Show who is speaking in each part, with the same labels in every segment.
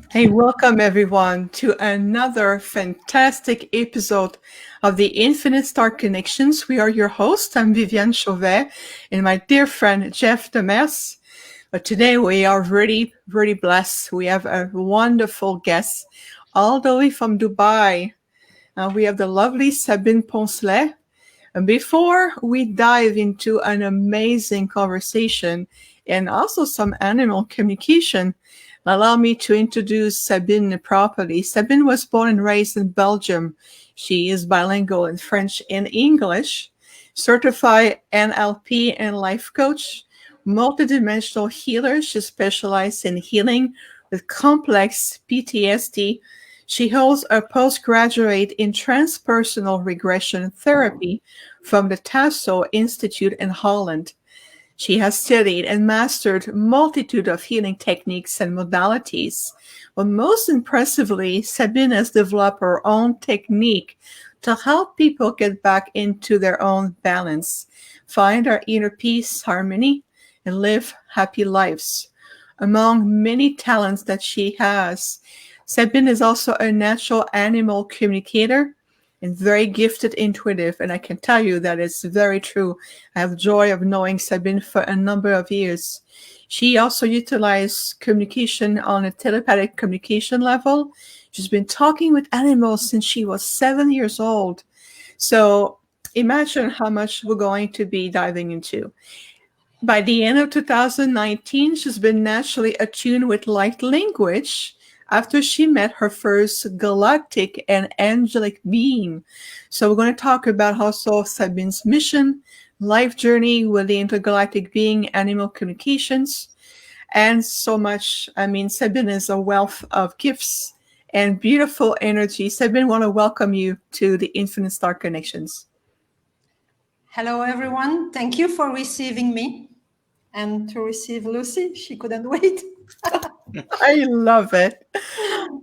Speaker 1: Hey, welcome everyone to another fantastic episode of the Infinite Star Connections. We are your hosts. I'm Viviane Chauvet and my dear friend Jeff Demers. But today we are really, really blessed. We have a wonderful guest all the way from Dubai. We have the lovely Sabine Poncelet. And before we dive into an amazing conversation and also some animal communication, allow me to introduce Sabine properly. Sabine was born and raised in Belgium. She is bilingual in French and English, certified NLP and life coach, multidimensional healer. She specializes in healing with complex PTSD. She holds a postgraduate in Transpersonal Regression Therapy from the TASSO Institute in Holland. She has studied and mastered a multitude of healing techniques and modalities. But most impressively, Sabine has developed her own technique to help people get back into their own balance, find our inner peace, harmony, and live happy lives. Among many talents that she has, Sabine is also a natural animal communicator and very gifted intuitive, and I can tell you that it's very true. I have joy of knowing Sabine for a number of years. She also utilized communication on a telepathic communication level. She's been talking with animals since she was 7 years old. So imagine how much we're going to be diving into. By the end of 2019, she's been naturally attuned with light language after she met her first galactic and angelic being. So we're going to talk about also Sabine's mission, life journey with the intergalactic being, animal communications, and so much. I mean, Sabine is a wealth of gifts and beautiful energy. Sabine, I want to welcome you to the Infinite Star Connections.
Speaker 2: Hello, everyone. Thank you for receiving me and to receive Lucy. She couldn't wait.
Speaker 1: I love it.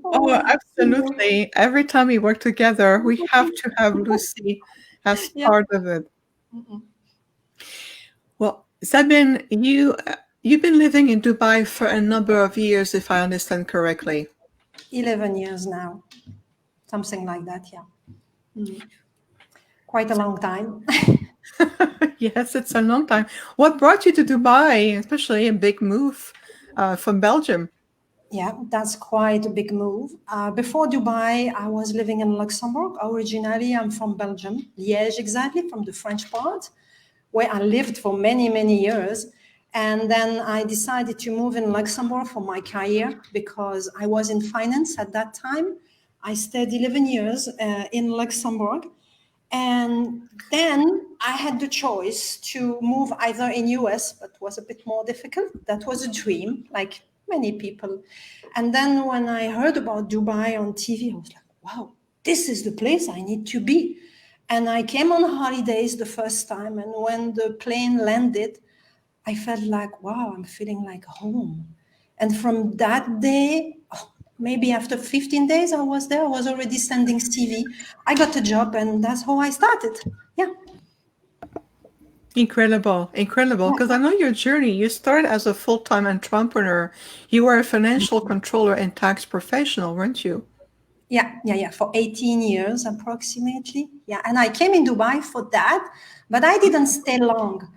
Speaker 1: Oh, absolutely. Every time we work together, we have to have Lucy as part of it. Well, Sabine, you've been living in Dubai for a number of years, if I understand correctly.
Speaker 2: 11 years now, something like that, yeah. Quite a long time.
Speaker 1: Yes, it's a long time. What brought you to Dubai, especially a big move from Belgium?
Speaker 2: Yeah, that's quite a big move. Before Dubai, I was living in Luxembourg. Originally, I'm from Belgium, Liège exactly, from the French part, where I lived for many, many years. And then I decided to move in Luxembourg for my career because I was in finance at that time. I stayed 11 years in Luxembourg. And then I had the choice to move either in US, but was a bit more difficult. That was a dream, like many people. And then when I heard about Dubai on TV, I was like, wow, this is the place I need to be. And I came on holidays the first time. And when the plane landed, I felt like, wow, I'm feeling like home. And from that day, maybe after 15 days I was there, I was already sending CV. I got a job and that's how I started. Yeah.
Speaker 1: Incredible, incredible. Because I know your journey. You started as a full-time entrepreneur. You were a financial controller and tax professional, weren't you?
Speaker 2: Yeah. For 18 years approximately. Yeah. And I came in Dubai for that, but I didn't stay long.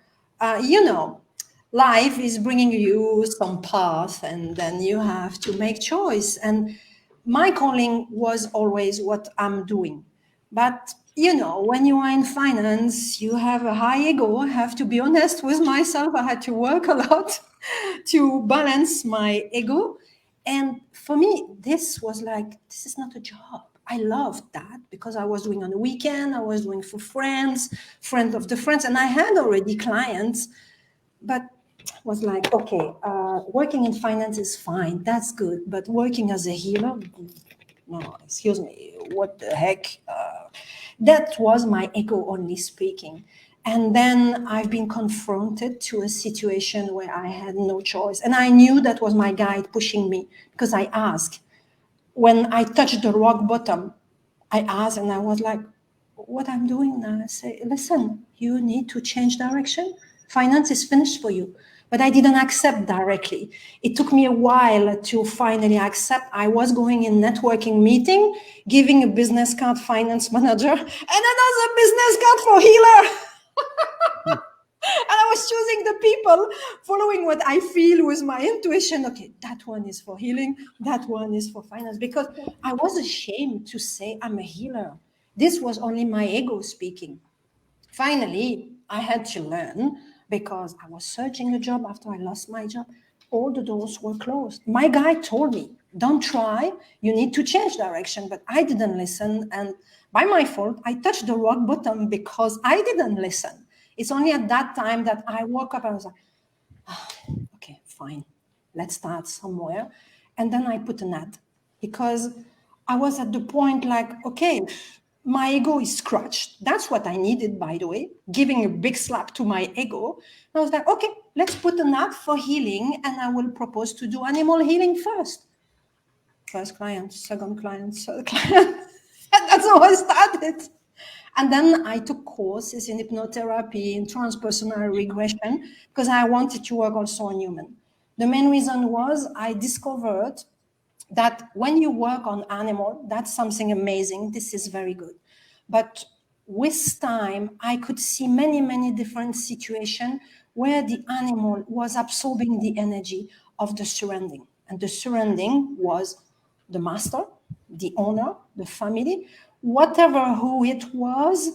Speaker 2: Life is bringing you some path and then you have to make choice. And my calling was always what I'm doing. But when you are in finance, you have a high ego. I have to be honest with myself. I had to work a lot to balance my ego. And for me, this was like, this is not a job. I loved that because I was doing on the weekend, I was doing for friends of the friends, and I had already clients, but was like, okay, working in finance is fine, that's good, but working as a healer, no, excuse me, what the heck? That was my ego only speaking. And then I've been confronted to a situation where I had no choice. And I knew that was my guide pushing me because I asked. When I touched the rock bottom, I asked and I was like, what I'm doing now? I say, listen, you need to change direction. Finance is finished for you. but I didn't accept directly. It took me a while to finally accept. I was going in networking meeting, giving a business card finance manager and another business card for healer. And I was choosing the people following what I feel with my intuition. Okay, that one is for healing, that one is for finance, because I was ashamed to say I'm a healer. This was only my ego speaking. Finally, I had to learn because I was searching a job after I lost my job. All the doors were closed. My guy told me, don't try, you need to change direction. But I didn't listen. And by my fault, I touched the rock bottom because I didn't listen. It's only at that time that I woke up and I was like, okay, fine, let's start somewhere. And then I put an ad because I was at the point like, okay, my ego is scratched. That's what I needed, by the way, giving a big slap to my ego. And I was like, okay, let's put an ad for healing and I will propose to do animal healing first. First client, second client, third client. And that's how I started. And then I took courses in hypnotherapy, in transpersonal regression, because I wanted to work also on human. The main reason was I discovered that when you work on animal, that's something amazing. This is very good. But with time, I could see many, many different situations where the animal was absorbing the energy of the surrounding. And the surrounding was the master, the owner, the family, whatever who it was,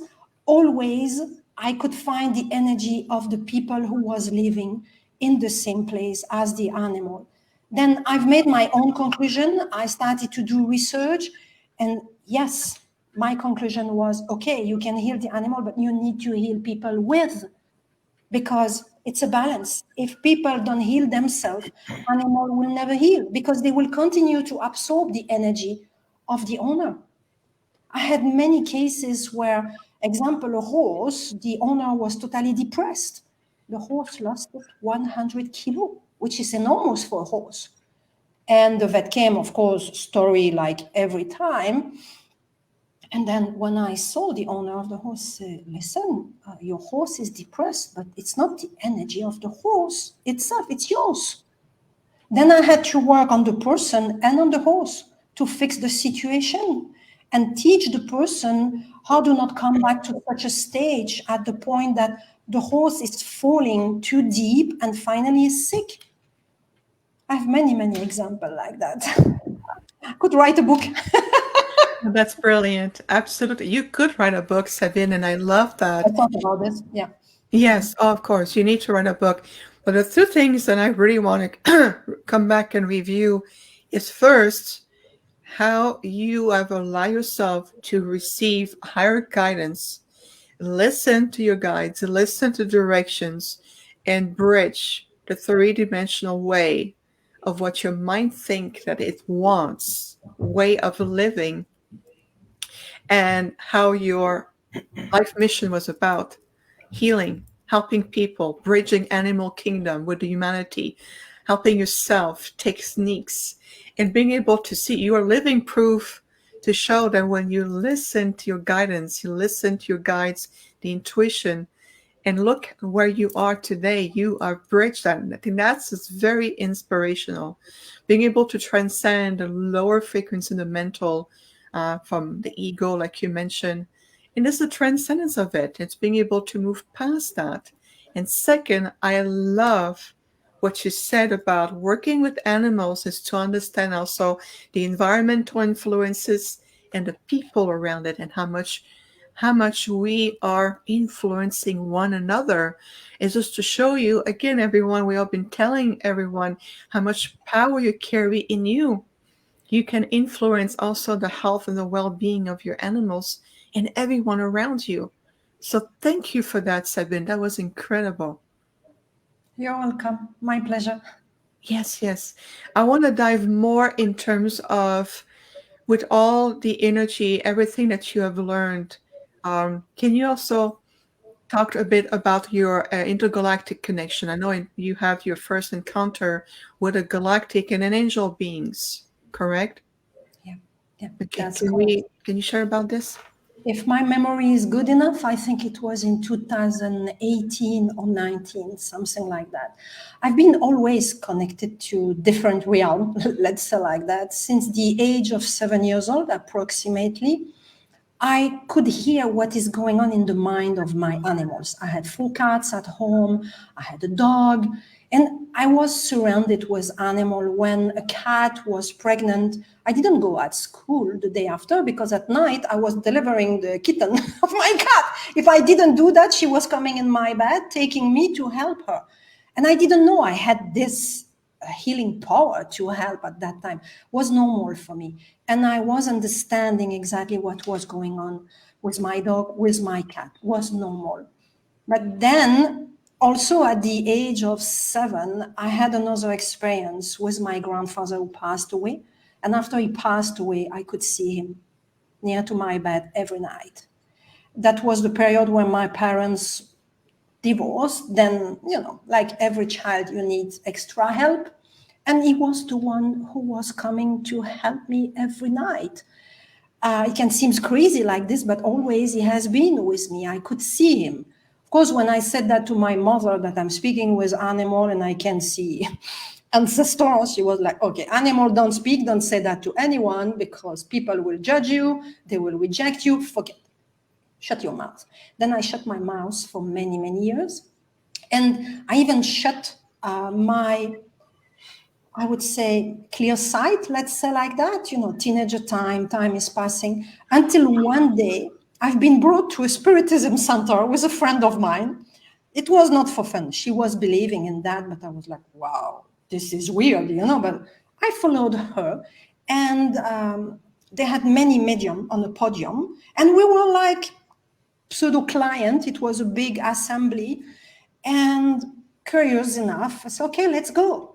Speaker 2: always I could find the energy of the people who was living in the same place as the animal. Then I've made my own conclusion. I started to do research. And yes, my conclusion was, okay, you can heal the animal, but you need to heal people with, because it's a balance. If people don't heal themselves, animal will never heal because they will continue to absorb the energy of the owner. I had many cases where, example, a horse, the owner was totally depressed. The horse lost 100 kilo, which is enormous for a horse. And the vet came, of course, story like every time. And then when I saw the owner of the horse say, listen, your horse is depressed, but it's not the energy of the horse itself, it's yours. Then I had to work on the person and on the horse to fix the situation and teach the person how to not come back to such a stage at the point that the horse is falling too deep and finally is sick. I have many, many examples like that. I could write a book.
Speaker 1: That's brilliant. Absolutely. You could write a book, Sabine, and I love that.
Speaker 2: I thought about this. Yeah.
Speaker 1: Yes, of course. You need to write a book. But the two things that I really want to come back and review is first, how you have allowed yourself to receive higher guidance, listen to your guides, listen to directions, and bridge the three-dimensional way of what your mind think that it wants, way of living, and how your life mission was about healing, helping people, bridging animal kingdom with the humanity, helping yourself, techniques, and being able to see you are living proof to show that when you listen to your guidance, you listen to your guides, the intuition, and look where you are today, you are bridged that. I think that's just very inspirational. Being able to transcend the lower frequency in the mental, from the ego, like you mentioned. And it's the transcendence of it. It's being able to move past that. And second, I love what you said about working with animals is to understand also the environmental influences and the people around it, and how much we are influencing one another. Is just to show you again, everyone, we have been telling everyone how much power you carry in you. You can influence also the health and the well-being of your animals and everyone around you. So thank you for that, Sabine. That was incredible.
Speaker 2: You're welcome. My pleasure.
Speaker 1: Yes, yes. I want to dive more in terms of, with all the energy, everything that you have learned. Can you also talk a bit about your intergalactic connection? I know you have your first encounter with a galactic and an angel beings, correct?
Speaker 2: Yeah, yeah,
Speaker 1: Okay,
Speaker 2: that's correct.
Speaker 1: can you share about this?
Speaker 2: If my memory is good enough, I think it was in 2018 or 19, something like that. I've been always connected to different realms, let's say like that, since the age of 7 years old, approximately. I could hear what is going on in the mind of my animals. I had 4 cats at home, I had a dog, and I was surrounded with animals. When a cat was pregnant, I didn't go at school the day after because at night I was delivering the kitten of my cat. If I didn't do that, she was coming in my bed, taking me to help her. And I didn't know I had this healing power to help at that time. Was normal for me. And I was understanding exactly what was going on with my dog, with my cat, was normal. But then also at the age of 7, I had another experience with my grandfather who passed away. And after he passed away, I could see him near to my bed every night. That was the period when my parents divorced. Then, like every child, you need extra help. And he was the one who was coming to help me every night. It can seem crazy like this, but always he has been with me. I could see him. Of course, when I said that to my mother, that I'm speaking with animal and I can see ancestors, she was like, okay, animal, don't speak, don't say that to anyone because people will judge you, they will reject you, forget. Shut your mouth. Then I shut my mouth for many, many years. And I even shut my, I would say, clear sight, let's say like that, teenager time is passing, until one day I've been brought to a spiritism center with a friend of mine. It was not for fun. She was believing in that, but I was like, wow, this is weird, but I followed her. And they had many medium on the podium. And we were like pseudo client. It was a big assembly. And curious enough, I said, okay, let's go.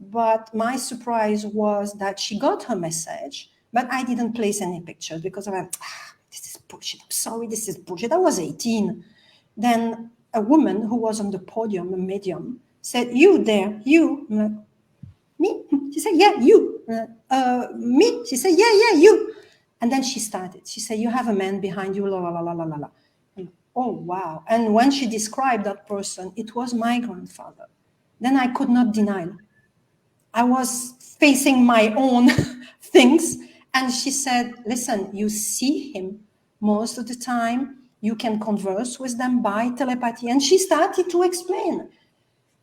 Speaker 2: But my surprise was that she got her message, but I didn't place any pictures because I went, this is bullshit. I'm sorry, this is bullshit. I was 18. Then a woman who was on the podium, a medium, said, you there, you. I'm like, me? She said, yeah, you. Me? She said, yeah, you. And then she started. She said, you have a man behind you, la, la, la, la, la, la. Oh, wow. And when she described that person, it was my grandfather. Then I could not deny. I was facing my own things. And she said, listen, you see him most of the time. You can converse with them by telepathy. And she started to explain.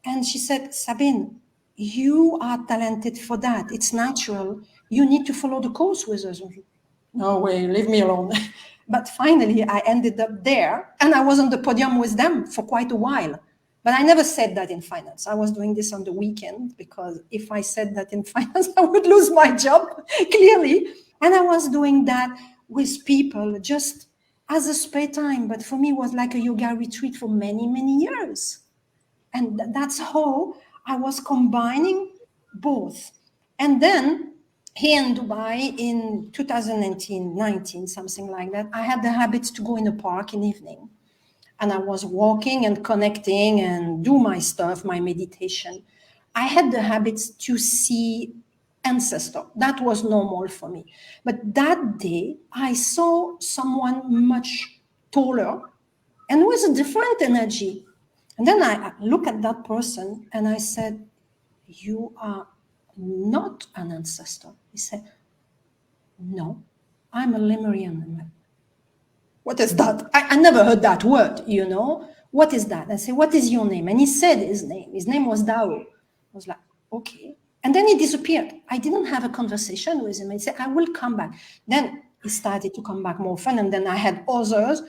Speaker 2: And she said, Sabine, you are talented for that. It's natural. You need to follow the course with us. No way, leave me alone. But finally, I ended up there. And I was on the podium with them for quite a while. But I never said that in finance. I was doing this on the weekend because if I said that in finance, I would lose my job, clearly. And I was doing that with people just as a spare time. But for me, it was like a yoga retreat for many, many years. And that's how I was combining both. And then here in Dubai in 2019, something like that, I had the habit to go in a park in the evening. And I was walking and connecting and do my stuff, my meditation. I had the habits to see ancestor. That was normal for me. But that day, I saw someone much taller and with a different energy. And then I look at that person and I said, you are not an ancestor. He said, no, I'm a Lemurian. I'm like, what is that? I never heard that word, What is that? I said, what is your name? And he said his name. His name was Dao. I was like, okay. And then he disappeared. I didn't have a conversation with him. He said, I will come back. Then he started to come back more often. And then I had others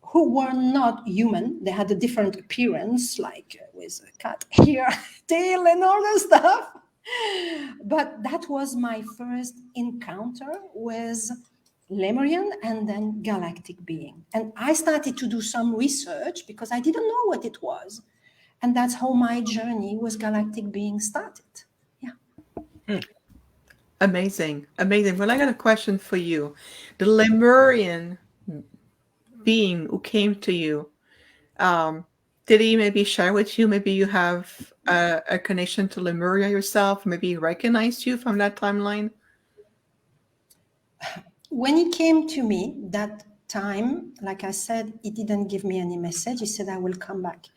Speaker 2: who were not human. They had a different appearance, like with a cat hair, tail, and all that stuff. But that was my first encounter with Lemurian and then galactic being. And I started to do some research because I didn't know what it was. And that's how my journey with galactic being started. Yeah.
Speaker 1: Amazing. Amazing. Well, I got a question for you. The Lemurian being who came to you, did he maybe share with you? Maybe you have a connection to Lemuria yourself. Maybe he recognized you from that timeline.
Speaker 2: When he came to me that time, like I said, he didn't give me any message. He said, I will come back.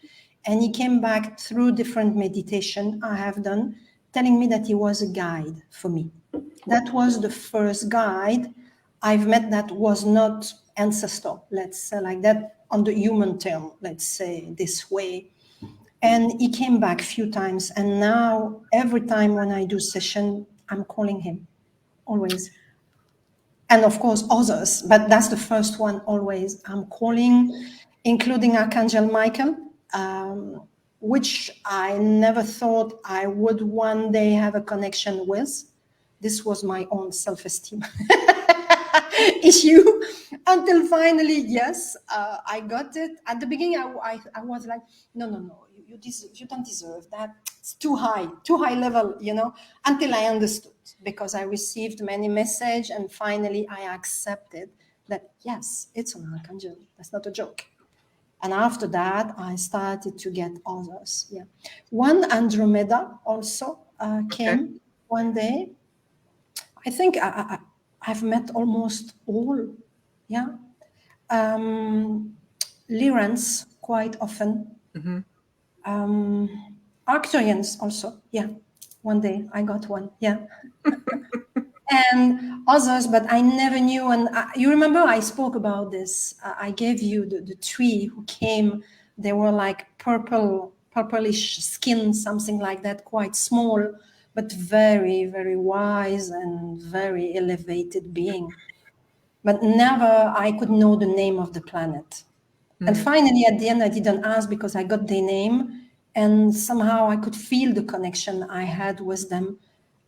Speaker 2: And he came back through different meditation I have done, telling me that he was a guide for me. That was the first guide I've met that was not ancestor, let's say like that, on the human term, let's say this way. And he came back a few times. And now every time when I do session, I'm calling him, always. And of course others, but that's the first one always. I'm calling, including Archangel Michael, which I never thought I would one day have a connection with. This was my own self-esteem issue until finally, yes, I got it. At the beginning, I was like, no, you don't deserve that. It's too high level, until I understood, because I received many messages and finally I accepted that, yes, it's an archangel. That's not a joke. And after that, I started to get others. Yeah, one Andromeda also came one day. I think I've met almost all. Yeah, Lyrans quite often. Arcturians also. Yeah, one day I got one. Yeah. And others, but I never knew. And you remember I spoke about this. I gave you the three who came. They were like purplish skin, something like that, quite small, but very, very wise and very elevated being. But never I could know the name of the planet. And finally, at the end, I didn't ask because I got their name. And somehow I could feel the connection I had with them.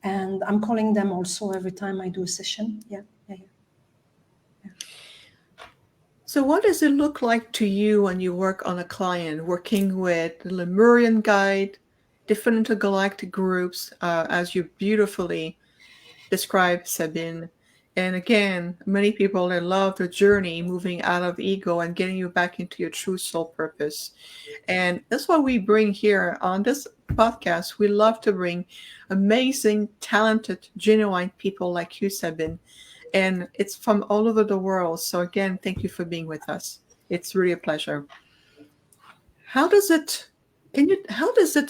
Speaker 2: And I'm calling them also every time I do a session. Yeah.
Speaker 1: So what does it look like to you when you work on a client, working with the Lemurian guide, different intergalactic groups, as you beautifully described, Sabine? And again, many people, they love the journey, moving out of ego and getting you back into your true soul purpose. And that's what we bring here on this podcast. We love to bring amazing, talented, genuine people like you, Sabine. And it's from all over the world. So again, thank you for being with us. It's really a pleasure. How does it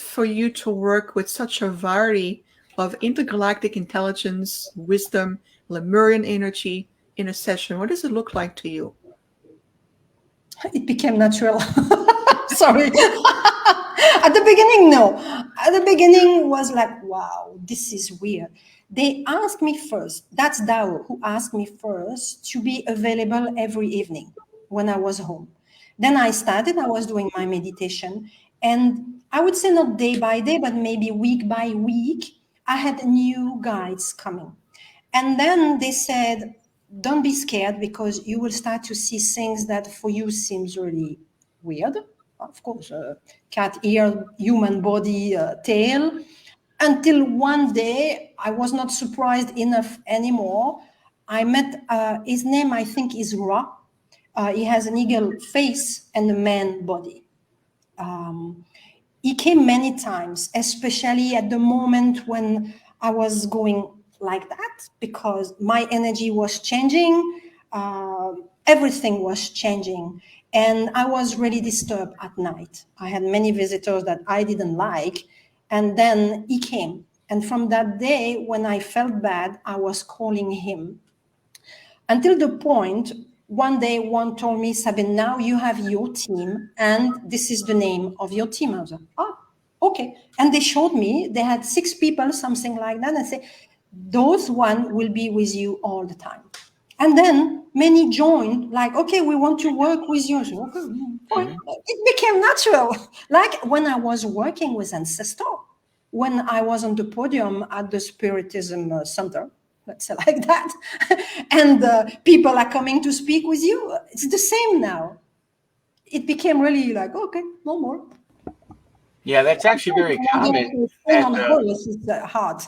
Speaker 1: for you to work with such a variety of intergalactic intelligence, wisdom, Lemurian energy in a session? What does it look like to you?
Speaker 2: It became natural. Sorry. At the beginning, no. At the beginning was like, wow, this is weird. They asked me first, that's Dao who asked me first to be available every evening when I was home. Then I was doing my meditation, and I would say not day by day, but maybe week by week, I had new guides coming. And then they said, don't be scared because you will start to see things that for you seems really weird. Of course, cat ear, human body, tail. Until one day, I was not surprised enough anymore. I met, his name I think is Ra. He has an eagle face and a man body. He came many times, especially at the moment when I was going like that, because my energy was changing, everything was changing, and I was really disturbed at night. I had many visitors that I didn't like, and then he came. And from that day, when I felt bad, I was calling him. Until the point, one day, one told me, Sabine, now you have your team, and this is the name of your team. I was like, oh, okay. And they showed me, they had 6 people, something like that, and say, those one will be with you all the time. And then many joined, like, okay, we want to work with you. So, okay, fine. It became natural. Like when I was working with Ancestor, when I was on the podium at the Spiritism Center, let's say like that, and people are coming to speak with you, it's the same now. It became really like, okay, no more.
Speaker 3: Yeah, that's actually very common.
Speaker 2: On Horus is hard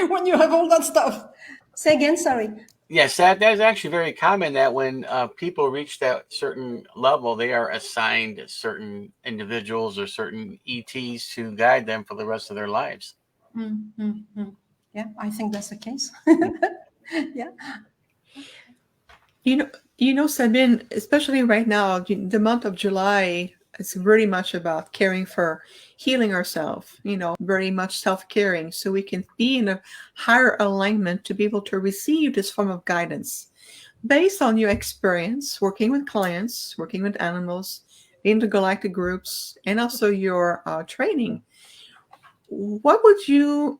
Speaker 2: when you have all that stuff. Say again, sorry.
Speaker 3: Yes, that's actually very common that when people reach that certain level, they are assigned certain individuals or certain ETs to guide them for the rest of their lives.
Speaker 2: Yeah, I think that's the case. Yeah.
Speaker 1: You know, You know, Sabine, especially right now, the month of July is very much about caring for healing ourselves, very much self-caring so we can be in a higher alignment to be able to receive this form of guidance. Based on your experience working with clients, working with animals, intergalactic groups, and also your training, what would you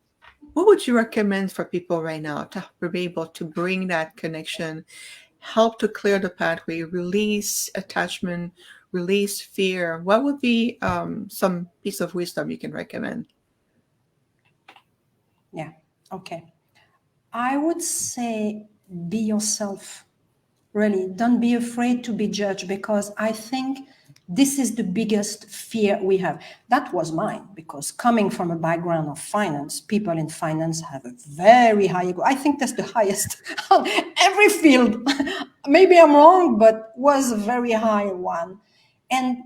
Speaker 1: recommend for people right now to be able to bring that connection, help to clear the pathway, release attachment, release fear? What would be some piece of wisdom you can recommend?
Speaker 2: Yeah. Okay. I would say be yourself. Really, don't be afraid to be judged, because I think this is the biggest fear we have. That was mine, because coming from a background of finance, people in finance have a very high ego. I think that's the highest on every field. Maybe I'm wrong, but was a very high one. And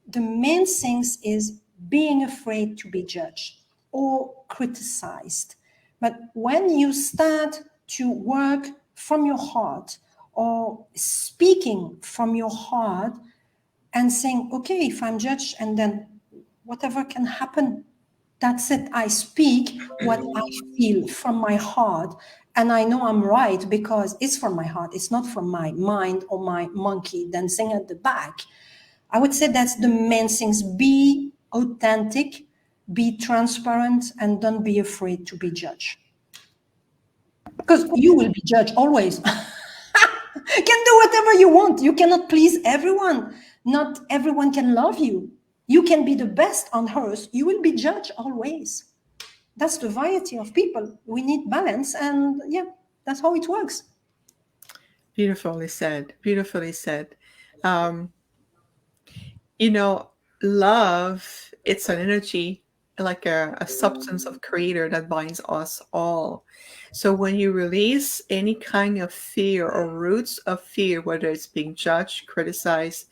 Speaker 2: the main things is being afraid to be judged or criticized. But when you start to work from your heart, or speaking from your heart and saying, okay, if I'm judged, and then whatever can happen, that's it. I speak what I feel from my heart. And I know I'm right because it's from my heart. It's not from my mind or my monkey dancing at the back. I would say that's the main things. Be authentic, be transparent, and don't be afraid to be judged. Because you will be judged always. You can do whatever you want. You cannot please everyone. Not everyone can love you. You can be the best on earth. You will be judged always. That's the variety of people. We need balance, and yeah, that's how it works.
Speaker 1: Beautifully said. Beautifully said. Um, you know, love, it's an energy, like a substance of creator that binds us all. So when you release any kind of fear or roots of fear, whether it's being judged, criticized,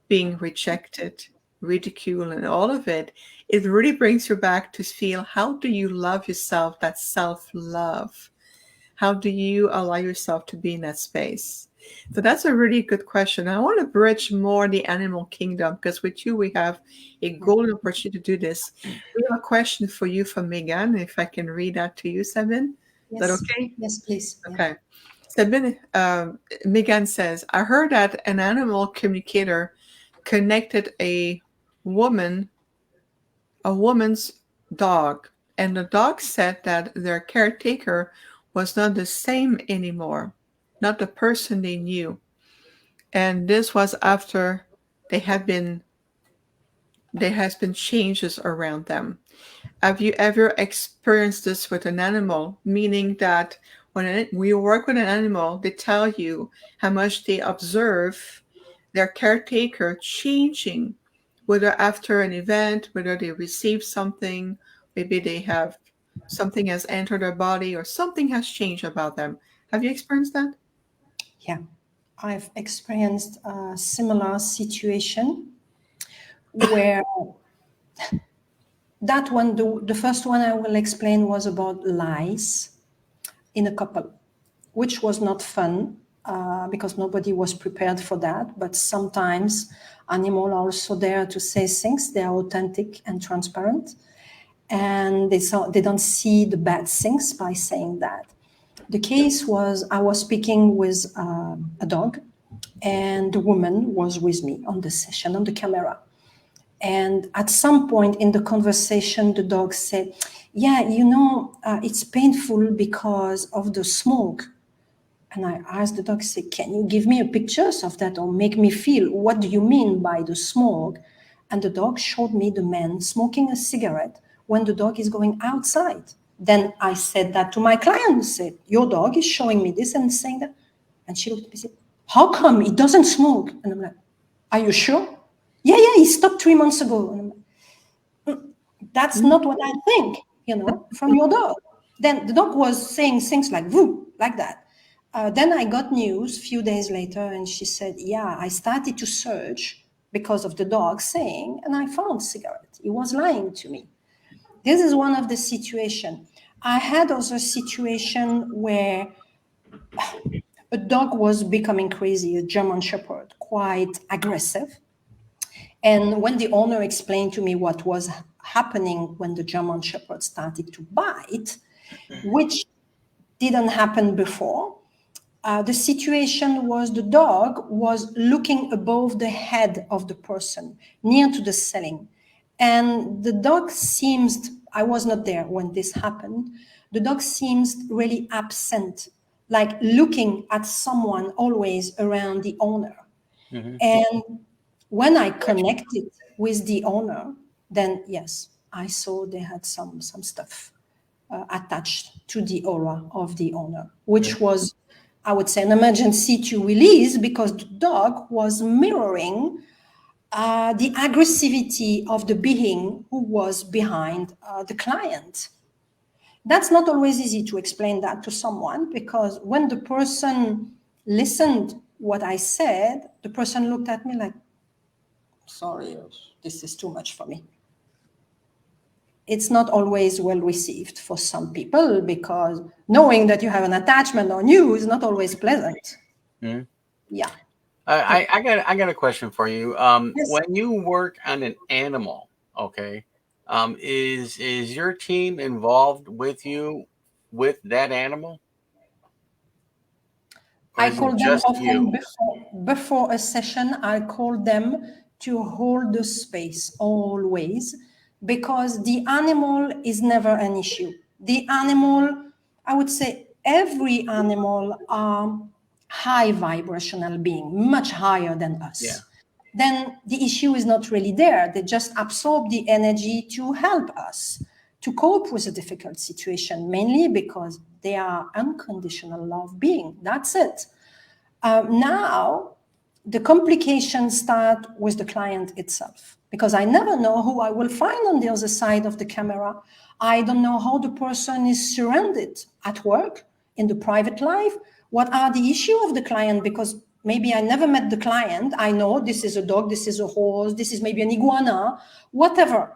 Speaker 1: being rejected, ridiculed, and all of it, it really brings you back to feel, how do you love yourself, that self-love? How do you allow yourself to be in that space? So that's a really good question. I want to bridge more the animal kingdom, because with you, we have a golden opportunity to do this. We have a question for you from Megan. If I can read that to you, Sabine. Is that
Speaker 2: Yes,
Speaker 1: okay?
Speaker 2: yes, please. Yeah.
Speaker 1: Okay. Sabine, Megan says, I heard that an animal communicator connected woman, a woman's dog, and the dog said that their caretaker was not the same anymore, not the person they knew. And this was after they had been there has been changes around them. Have you ever experienced this with an animal? Meaning that when you work with an animal, they tell you how much they observe their caretaker changing, whether after an event, whether they receive something, maybe they have something has entered their body or something has changed about them. Have you experienced that?
Speaker 2: Yeah. I've experienced a similar situation where that one, the first one I will explain, was about lies in a couple, which was not fun because nobody was prepared for that. But sometimes animals are also there to say things. They are authentic and transparent, and they don't see the bad things by saying that. The case was, I was speaking with a dog, and the woman was with me on the session on the camera. And at some point in the conversation, the dog said, yeah, it's painful because of the smoke. And I asked the dog, say, can you give me a pictures of that or make me feel, what do you mean by the smoke? And the dog showed me the man smoking a cigarette when the dog is going outside. Then I said that to my client, said, your dog is showing me this and saying that. And she looked at me and said, how come he doesn't smoke? And I'm like, are you sure? Yeah, he stopped 3 months ago. And I'm like, that's not what I think, from your dog. Then the dog was saying things like, woo, like that. Then I got news a few days later, and she said, yeah, I started to search because of the dog saying, and I found cigarette. He was lying to me. This is one of the situation. I had also a situation where a dog was becoming crazy, a German Shepherd, quite aggressive. And when the owner explained to me what was happening when the German Shepherd started to bite, which didn't happen before, the situation was the dog was looking above the head of the person, near to the ceiling. And the dog seems, I was not there when this happened, the dog seems really absent, like looking at someone always around the owner.
Speaker 3: Mm-hmm.
Speaker 2: And when I connected with the owner, then yes, I saw they had some stuff attached to the aura of the owner, which was, I would say, an emergency to release because the dog was mirroring the aggressivity of the being who was behind the client. That's not always easy to explain that to someone, because when the person listened what I said, the person looked at me like, sorry, this is too much for me. It's not always well received for some people, because knowing that you have an attachment on you is not always pleasant.
Speaker 3: Mm-hmm.
Speaker 2: Yeah.
Speaker 3: I got a question for you.
Speaker 2: Yes.
Speaker 3: When you work on an animal, okay, is your team involved with you with that animal? Or
Speaker 2: I
Speaker 3: is
Speaker 2: call
Speaker 3: it
Speaker 2: them
Speaker 3: just
Speaker 2: often
Speaker 3: you?
Speaker 2: before a session. I call them to hold the space always, because the animal is never an issue. The animal, I would say, every animal are high vibrational being, much higher than us.
Speaker 3: Yeah.
Speaker 2: Then the issue is not really there. They just absorb the energy to help us to cope with a difficult situation, mainly because they are unconditional love being. That's it. Now, the complications start with the client itself, because I never know who I will find on the other side of the camera. I don't know how the person is surrounded at work, in the private life. What are the issues of the client? Because maybe I never met the client. I know this is a dog, this is a horse, this is maybe an iguana, whatever.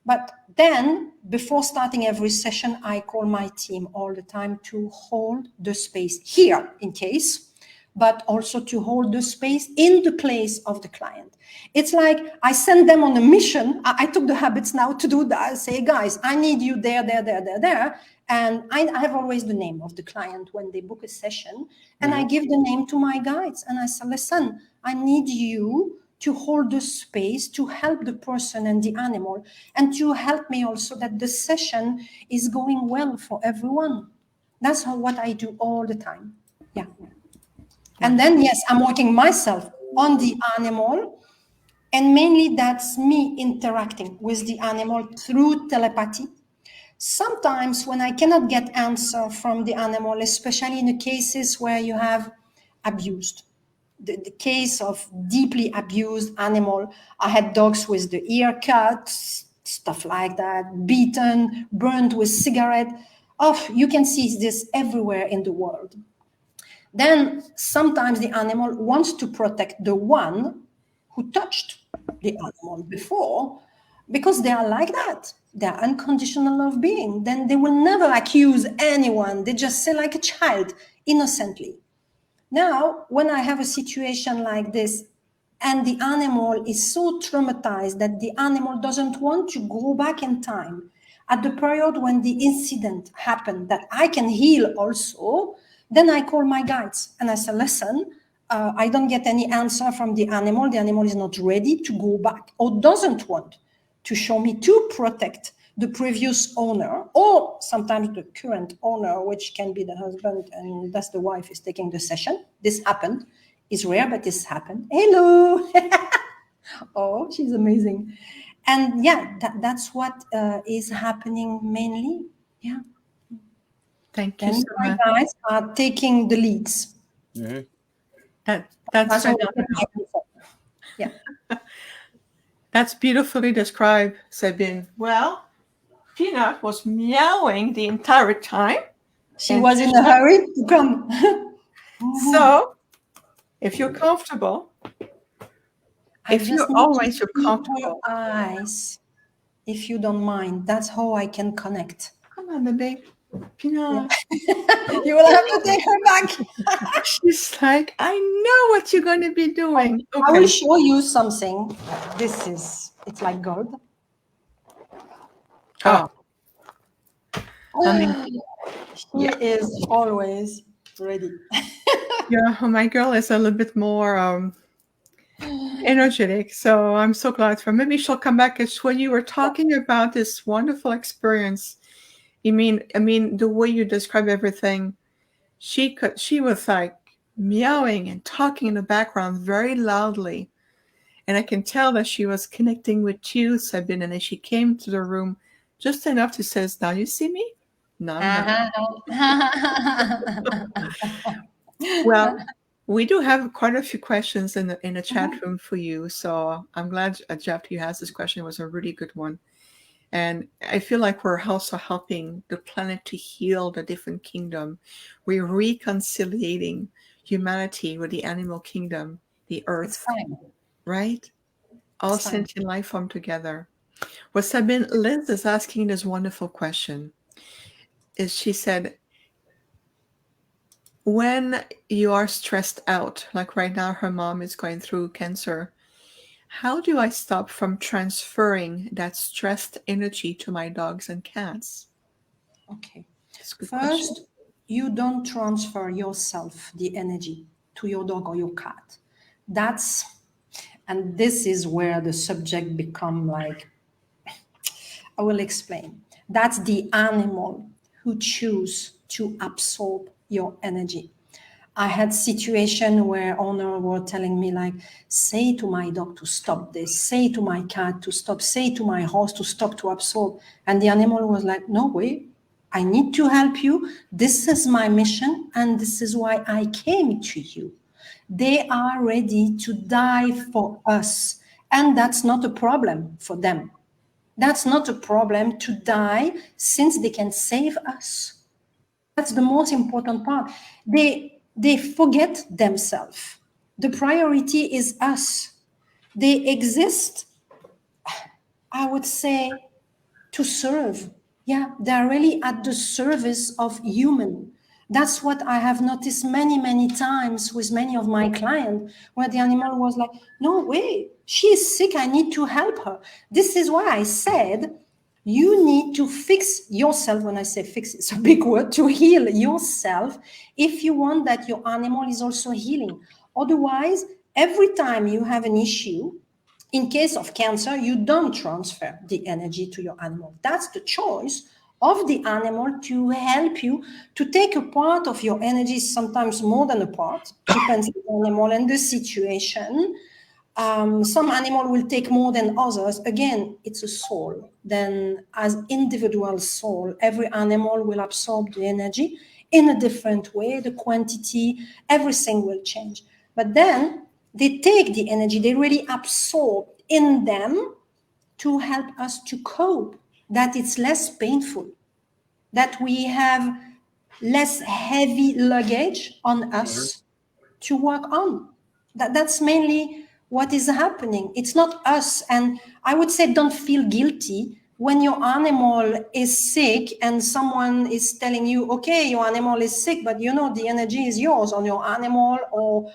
Speaker 2: But then, before starting every session, I call my team all the time to hold the space here in case, but also to hold the space in the place of the client. It's like I send them on a mission. I took the habits now to do that. I say, guys, I need you there. And I have always the name of the client when they book a session. And I give the name to my guides. And I say, listen, I need you to hold the space, to help the person and the animal, and to help me also that the session is going well for everyone. That's what I do all the time. Yeah. And then, yes, I'm working myself on the animal, and mainly that's me interacting with the animal through telepathy. Sometimes when I cannot get answer from the animal, especially in the cases where you have abused, the case of deeply abused animal, I had dogs with the ear cut, stuff like that, beaten, burned with cigarette. Oh, you can see this everywhere in the world. Then sometimes the animal wants to protect the one who touched the animal before, because they are like that. They are unconditional love being. Then they will never accuse anyone. They just say like a child, innocently. Now, when I have a situation like this, and the animal is so traumatized that the animal doesn't want to go back in time, at the period when the incident happened, that I can heal also, then I call my guides and I say, listen, I don't get any answer from the animal. The animal is not ready to go back or doesn't want to show me to protect the previous owner, or sometimes the current owner, which can be the husband and that's the wife is taking the session. This happened. It's rare, but this happened. Hello. Oh, she's amazing. And yeah, that's what is happening mainly. Yeah.
Speaker 1: Thank you
Speaker 2: And
Speaker 1: so
Speaker 2: my
Speaker 1: much.
Speaker 2: guys are taking the leads.
Speaker 3: Mm-hmm.
Speaker 1: That's
Speaker 2: all
Speaker 1: phenomenal.
Speaker 2: Yeah.
Speaker 1: That's beautifully described, Sabine. Well, Peanut was meowing the entire time.
Speaker 2: She was in a hurry to come.
Speaker 1: So, if you're comfortable,
Speaker 2: I
Speaker 1: if
Speaker 2: just
Speaker 1: you're
Speaker 2: need
Speaker 1: always
Speaker 2: to
Speaker 1: you're
Speaker 2: see her
Speaker 1: comfortable.
Speaker 2: eyes, if you don't mind. That's how I can connect.
Speaker 1: Come on, baby. Pina.
Speaker 2: You will have to take her back.
Speaker 1: She's like, I know what you're going to be doing.
Speaker 2: I will
Speaker 1: Okay.
Speaker 2: show you something. It's like gold.
Speaker 1: Oh, I mean,
Speaker 2: She
Speaker 1: yeah.
Speaker 2: is always ready.
Speaker 1: Yeah, my girl is a little bit more energetic. So I'm so glad for maybe she'll come back. It's when you were talking about this wonderful experience. I mean, the way you describe everything, she was like meowing and talking in the background very loudly. And I can tell that she was connecting with you, Sabine, and then she came to the room just enough to say, now you see me? No, Well, we do have quite a few questions in the chat room for you. So I'm glad Jeff, you asked this question. It was a really good one. And I feel like we're also helping the planet to heal the different kingdom. We're reconciliating humanity with the animal kingdom, the earth,
Speaker 2: It's fine.
Speaker 1: right? All
Speaker 2: It's fine.
Speaker 1: sentient life form together. Well, Sabine, Liz is asking this wonderful question. She said, when you are stressed out, like right now her mom is going through cancer, how do I stop from transferring that stressed energy to my dogs and cats?
Speaker 2: Okay.
Speaker 1: That's a good question.
Speaker 2: First, you don't transfer yourself, the energy, to your dog or your cat. And this is where the subject become like, I will explain. That's the animal who choose to absorb your energy. I had situation where owner were telling me like, say to my dog to stop this, say to my cat to stop, say to my horse to stop to absorb. And the animal was like, no way, I need to help you. This is my mission and this is why I came to you. They are ready to die for us. And that's not a problem for them. That's not a problem to die since they can save us. That's the most important part. They forget themselves. The priority is us. They exist, I would say, to serve. Yeah, they're really at the service of human. That's what I have noticed many, many times with many of my clients, where the animal was like, no way, she is sick, I need to help her. This is why I said, you need to fix yourself. When I say fix, it's a big word, to heal yourself if you want that your animal is also healing. Otherwise, every time you have an issue, in case of cancer, you don't transfer the energy to your animal. That's the choice of the animal to help you to take a part of your energy, sometimes more than a part, depends on the animal and the situation. Some animal will take more than others. Again, it's a soul. Then as individual soul, every animal will absorb the energy in a different way. The quantity, everything will change. But then they take the energy, they really absorb in them to help us to cope, that it's less painful, that we have less heavy luggage on us to work on. That's mainly what is happening. It's not us. And I would say don't feel guilty when your animal is sick and someone is telling you, okay, your animal is sick, but you know the energy is yours on your animal, or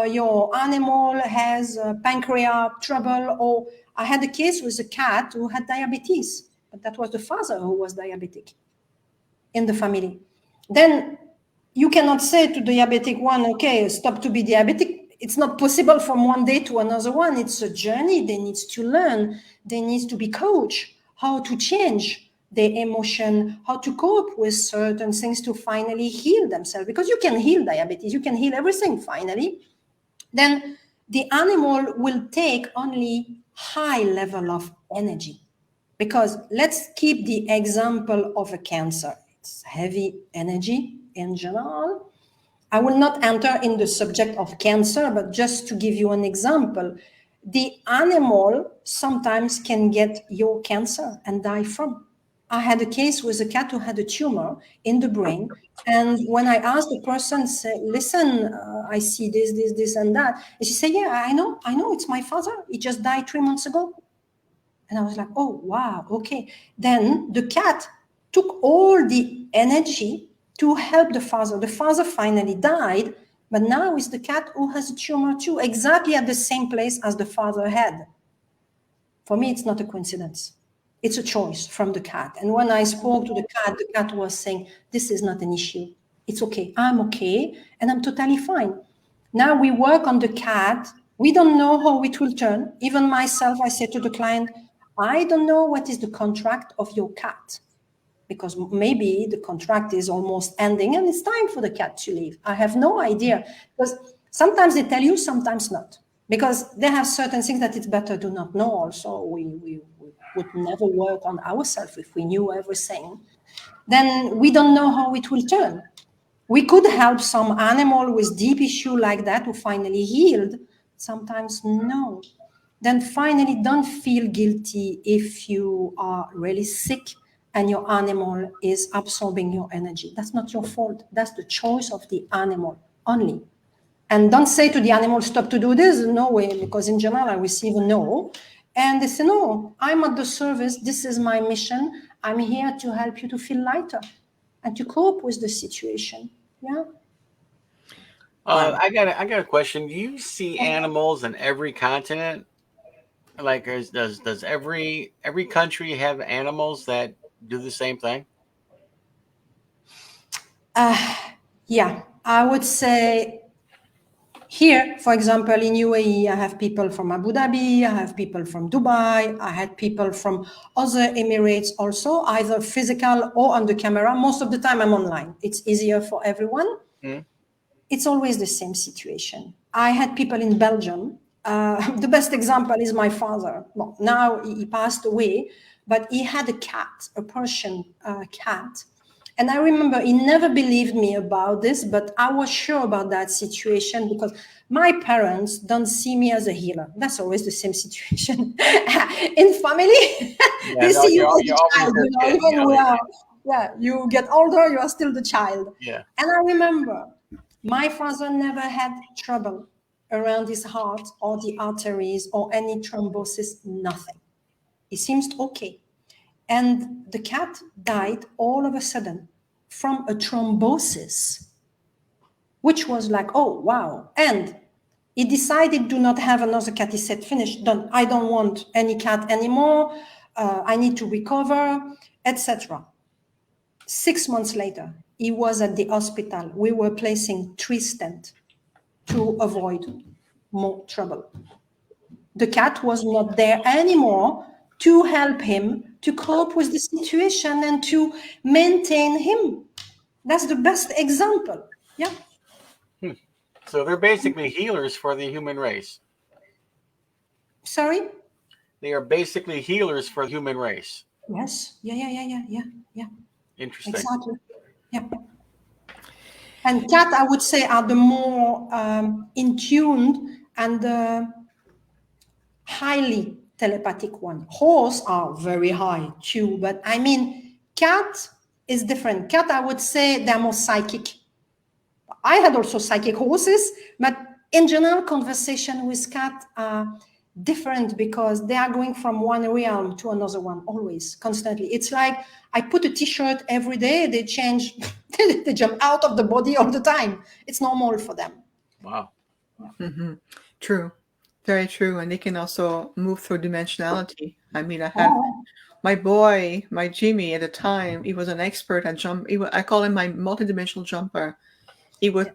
Speaker 2: your animal has pancreas trouble. Or I had a case with a cat who had diabetes, but that was the father who was diabetic in the family. Then you cannot say to the diabetic one, okay, stop to be diabetic. It's not possible from one day to another one. It's a journey. They need to learn. They need to be coached how to change their emotion, how to cope with certain things to finally heal themselves. Because you can heal diabetes, you can heal everything finally. Then the animal will take only high level of energy. Because let's keep the example of a cancer. It's heavy energy in general. I will not enter in the subject of cancer, but just to give you an example, the animal sometimes can get your cancer and die from. I had a case with a cat who had a tumor in the brain. And when I asked the person, say, listen, I see this, and that. And she said, yeah, I know, it's my father. He just died 3 months ago. And I was like, oh, wow, okay. Then the cat took all the energy to help the father. The father finally died, but now it's the cat who has a tumor too, exactly at the same place as the father had. For me, it's not a coincidence. It's a choice from the cat. And when I spoke to the cat was saying, this is not an issue. It's okay. I'm okay. And I'm totally fine. Now we work on the cat. We don't know how it will turn. Even myself, I say to the client, I don't know what is the contract of your cat, because maybe the contract is almost ending and it's time for the cat to leave. I have no idea, because sometimes they tell you, sometimes not, because they have certain things that it's better to not know. Also, we would never work on ourselves if we knew everything. Then we don't know how it will turn. We could help some animal with deep issue like that who finally healed. Sometimes no. Then finally, don't feel guilty if you are really sick and your animal is absorbing your energy. That's not your fault. That's the choice of the animal only. And don't say to the animal, stop to do this. No way, because in general, I receive a no. And they say, no, I'm at the service. This is my mission. I'm here to help you to feel lighter and to cope with the situation. Yeah.
Speaker 3: I got a question. Do you see animals in every continent? Like, does every country have animals that do the same thing?
Speaker 2: Yeah, I would say here, for example, in UAE, I have people from Abu Dhabi, I have people from Dubai, I had people from other Emirates also, either physical or on the camera. Most of the time I'm online. It's easier for everyone. Mm. It's always the same situation. I had people in Belgium. The best example is my father. Well, now he passed away, but he had a cat, a Persian cat. And I remember he never believed me about this, but I was sure about that situation because my parents don't see me as a healer. That's always the same situation. In family, they see you as a child. You get older, you are still the child.
Speaker 3: Yeah.
Speaker 2: And I remember my father never had trouble around his heart or the arteries or any thrombosis, nothing. He seems okay. And the cat died all of a sudden from a thrombosis, which was like, oh, wow. And he decided to not have another cat. He said, finish, done. I don't want any cat anymore. I need to recover, etc. 6 months later, he was at the hospital. We were placing 3 stents to avoid more trouble. The cat was not there anymore to help him to cope with the situation and to maintain him. That's the best example. Yeah.
Speaker 3: So they're basically healers for the human race.
Speaker 2: Sorry?
Speaker 3: They are basically healers for the human race.
Speaker 2: Yes. Yeah.
Speaker 3: Interesting.
Speaker 2: Exactly. Yeah. And cat, I would say, are the more in tune and the highly telepathic one. Horse are very high too, but I mean, cat is different. Cat, I would say, they're more psychic. I had also psychic horses, but in general, conversation with cat are different because they are going from one realm to another one, always, constantly. It's like I put a t-shirt every day, they change, they jump out of the body all the time. It's normal for them.
Speaker 3: Wow.
Speaker 1: Mm-hmm. True. Very true. And they can also move through dimensionality. I mean, I had my boy, my Jimmy at the time, he was an expert at jump. I call him my multidimensional jumper. He would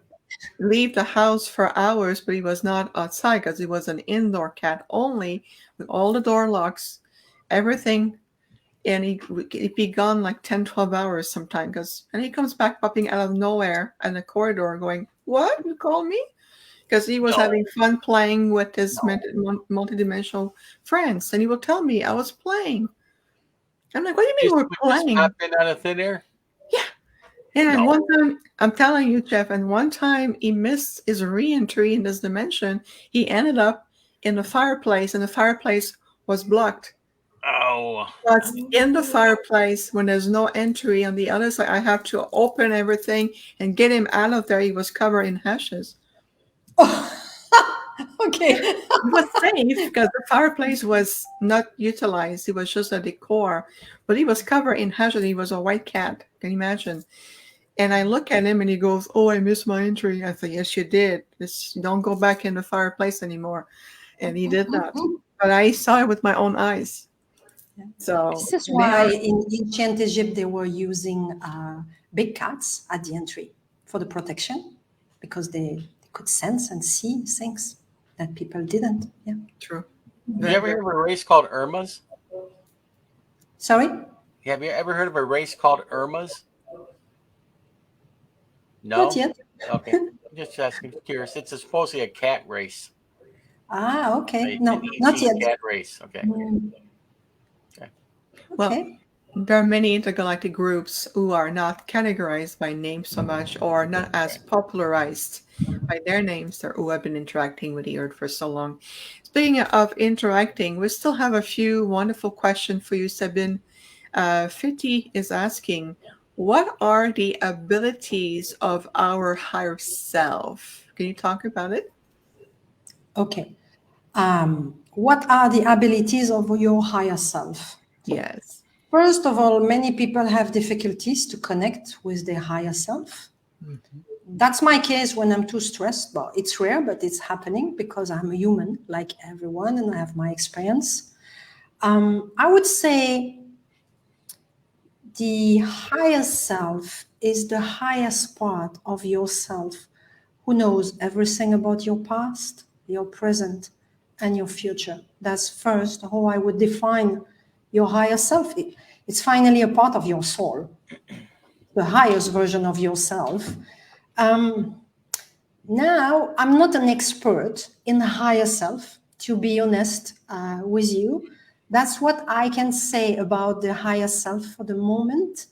Speaker 1: leave the house for hours, but he was not outside because he was an indoor cat only with all the door locks, everything. And he'd be gone like 10, 12 hours sometimes. And he comes back popping out of nowhere in the corridor going, what? You called me? Because he was having fun playing with his multidimensional friends. And he will tell me, I was playing. I'm like, what do you mean you were playing?
Speaker 3: Just popping out of thin air?
Speaker 1: Yeah. And one time, I'm telling you, Jeff, and one time he missed his re-entry in this dimension. He ended up in the fireplace, and the fireplace was blocked.
Speaker 3: Oh.
Speaker 1: But in the fireplace, when there's no entry on the other side, I have to open everything and get him out of there. He was covered in ashes.
Speaker 2: Okay.
Speaker 1: It was safe because the fireplace was not utilized. It was just a decor, but he was covered in hazard. He was a white cat. Can you imagine? And I look at him and he goes, "Oh, I missed my entry." I said, "Yes, you did. Just don't go back in the fireplace anymore." And he did not. But I saw it with my own eyes. So
Speaker 2: This is why in ancient Egypt they were using big cats at the entry for the protection, because they could sense and see things that people didn't. Yeah.
Speaker 1: true.
Speaker 3: Have you ever heard of a race called Irmas?
Speaker 2: Sorry?
Speaker 3: Have you ever heard of a race called Irmas? No?
Speaker 2: Not yet.
Speaker 3: Okay. I'm just asking, curious. It's supposedly a cat race.
Speaker 2: Ah, okay.
Speaker 3: An
Speaker 2: No,
Speaker 3: ET
Speaker 2: not yet.
Speaker 3: cat race. Okay.
Speaker 1: Well,
Speaker 2: Okay.
Speaker 1: there are many intergalactic groups who are not categorized by name so much or not as popularized by their names or who have been interacting with the Earth for so long. Speaking of interacting, we still have a few wonderful questions for you, Sabine. Fiti is asking, what are the abilities of our higher self? Can you talk about it?
Speaker 2: Okay. What are the abilities of your higher self?
Speaker 1: Yes.
Speaker 2: First of all, many people have difficulties to connect with their higher self.
Speaker 1: Mm-hmm.
Speaker 2: That's my case when I'm too stressed. But it's rare, but it's happening because I'm a human like everyone and I have my experience. I would say the higher self is the highest part of yourself who knows everything about your past, your present, and your future. That's first how I would define your higher self. It's finally a part of your soul, the highest version of yourself. Now, I'm not an expert in the higher self, to be honest with you. That's what I can say about the higher self for the moment.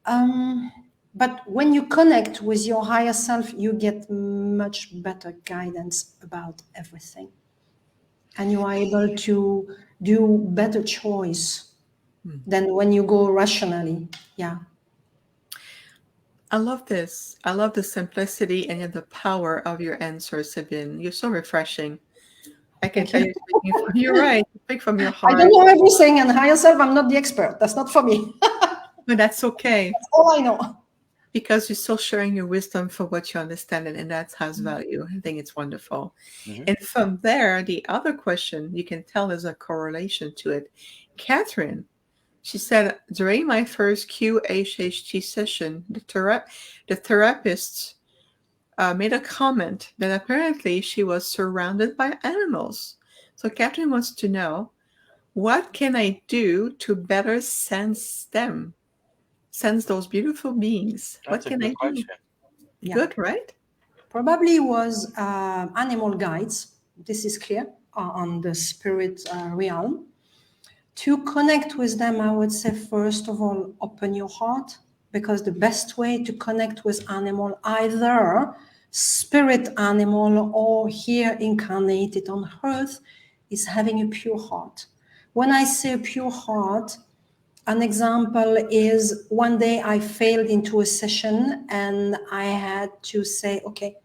Speaker 2: But when you connect with your higher self, you get much better guidance about everything. And you are able to do better choice than when you go rationally. Yeah.
Speaker 1: I love this. I love the simplicity and yet the power of your answer, Sabine. You're so refreshing. I can tell you, you're right. You speak from your
Speaker 2: I
Speaker 1: heart.
Speaker 2: don't know everything, and higher self, I'm not the expert. That's not for me.
Speaker 1: But that's okay.
Speaker 2: That's all I know.
Speaker 1: Because you're still sharing your wisdom for what you understand, and that has value. I think it's wonderful.
Speaker 3: Mm-hmm.
Speaker 1: And from there, the other question you can tell there's a correlation to it. Catherine, she said, during my first QHHT session, the therapist made a comment that apparently she was surrounded by animals. So Catherine wants to know, what can I do to better sense them? Sense those beautiful beings.
Speaker 3: That's
Speaker 1: what can I do?
Speaker 3: Question.
Speaker 2: Yeah.
Speaker 1: Good, right?
Speaker 2: Probably was animal guides. This is clear on the spirit realm. To connect with them, I would say, first of all, open your heart, because the best way to connect with animal, either spirit animal or here incarnated on earth, is having a pure heart. When I say a pure heart, an example is one day I failed into a session and I had to say, okay,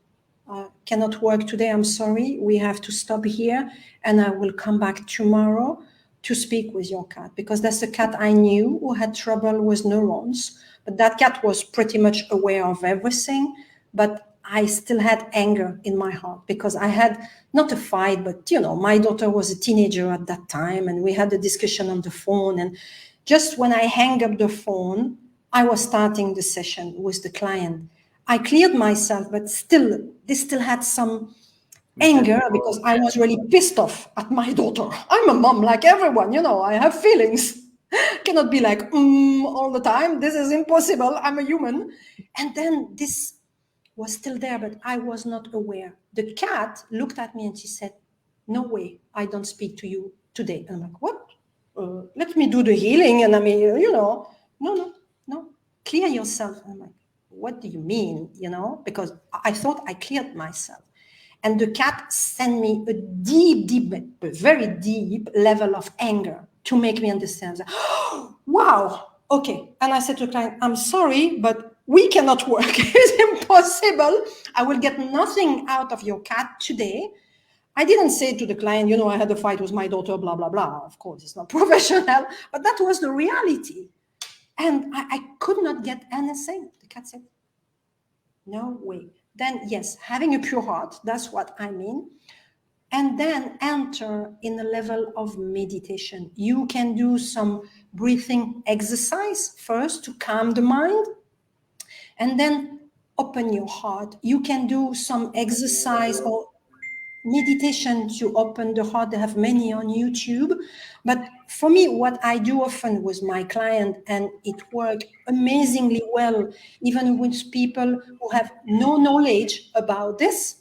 Speaker 2: cannot work today, I'm sorry, we have to stop here and I will come back tomorrow to speak with your cat, because that's a cat I knew who had trouble with neurons, but that cat was pretty much aware of everything, but I still had anger in my heart because I had not a fight, but my daughter was a teenager at that time and we had a discussion on the phone, and just when I hang up the phone, I was starting the session with the client. I cleared myself, but this still had some anger because I was really pissed off at my daughter. I'm a mom like everyone, I have feelings. Cannot be like, all the time. This is impossible. I'm a human. And then this was still there, but I was not aware. The cat looked at me and she said, no way, I don't speak to you today. And I'm like, what? Let me do the healing. And I mean, no, clear yourself. And I'm like, what do you mean? Because I thought I cleared myself. And the cat sent me a very deep level of anger to make me understand that, wow, okay. And I said to the client, I'm sorry, but we cannot work. It's impossible. I will get nothing out of your cat today. I didn't say to the client, you know, I had a fight with my daughter, blah, blah, blah. Of course, it's not professional, but that was the reality. And I could not get anything. The cat said, no way. Then, yes, having a pure heart, that's what I mean. And then enter in a level of meditation. You can do some breathing exercise first to calm the mind, and then open your heart. You can do some exercise or meditation to open the heart. They have many on YouTube. But for me, what I do often with my client, and it works amazingly well, even with people who have no knowledge about this,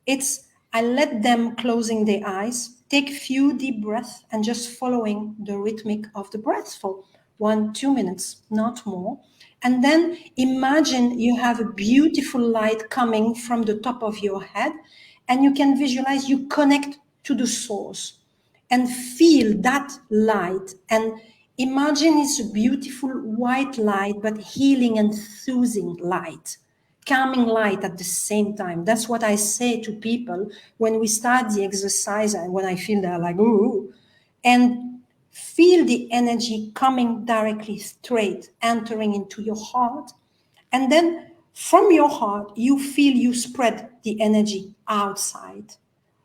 Speaker 2: it's I let them closing their eyes, take few deep breaths, and just following the rhythmic of the breath for 1-2 minutes, not more. And then imagine you have a beautiful light coming from the top of your head, and you can visualize you connect to the source and feel that light. And imagine it's a beautiful white light, but healing and soothing light, calming light at the same time. That's what I say to people when we start the exercise, and when I feel they're like, ooh, and feel the energy coming directly straight, entering into your heart. And then from your heart, you feel you spread the energy outside.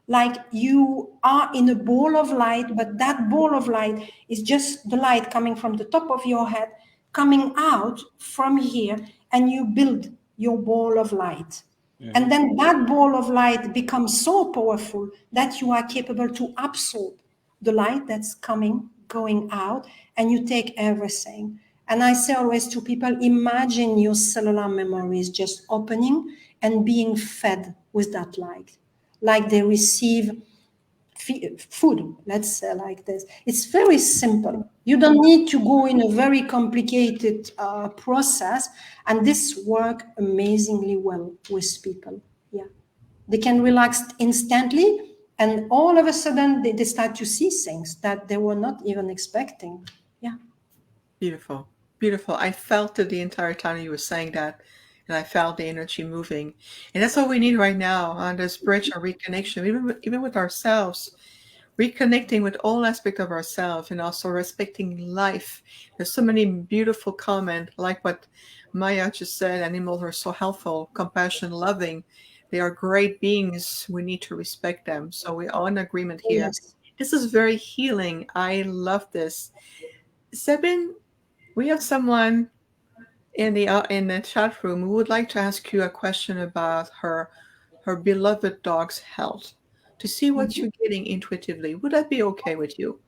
Speaker 2: Like you are in a ball of light, but that ball of light is just the light coming from the top of your head, coming out from here, and you build your ball of light. Mm-hmm. And then that ball of light becomes so powerful that you are capable to absorb the light that's coming, going out, and you take everything. And I say always to people, imagine your cellular memories just opening and being fed with that light, like they receive food, let's say like this. It's very simple. You don't need to go in a very complicated process, and this works amazingly well with people. Yeah, they can relax instantly, and all of a sudden they start to see things that they were not even expecting. Yeah.
Speaker 1: Beautiful. Beautiful. I felt it the entire time you were saying that, and I felt the energy moving. And that's what we need right now on this bridge of reconnection, even with ourselves, reconnecting with all aspects of ourselves, and also respecting life. There's so many beautiful comments, like what Maya just said. Animals are so helpful, compassion, loving. They are great beings. We need to respect them. So we're all in agreement here. Yes. This is very healing. I love this. Sabine, we have someone in the chat room who would like to ask you a question about her beloved dog's health, to see what you're getting intuitively. Would that be okay with you?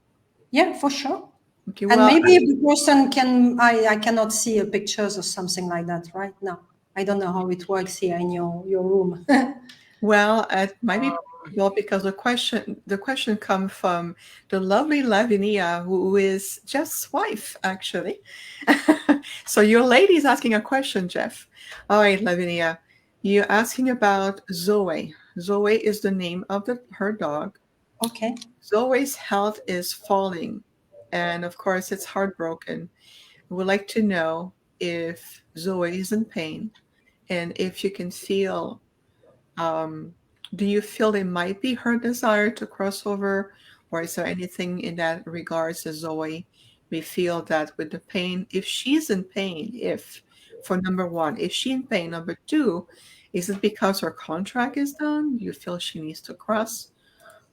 Speaker 2: Yeah, for sure. Okay, well, and maybe if the person can, I cannot see pictures or something like that right now. I don't know how it works here in your room.
Speaker 1: Well, it might be possible, because the question comes from the lovely Lavinia, who is Jeff's wife, actually. So your lady is asking a question, Jeff. All right, Lavinia, you're asking about Zoe. Zoe is the name of her dog.
Speaker 2: Okay.
Speaker 1: Zoe's health is falling, and of course, it's heartbroken. We would like to know if Zoe is in pain, and if you can feel. Do you feel it might be her desire to cross over, or is there anything in that regards to Zoe? We feel that with the pain, if she's in pain, for number one, if she's in pain, number two, is it because her contract is done? You feel she needs to cross,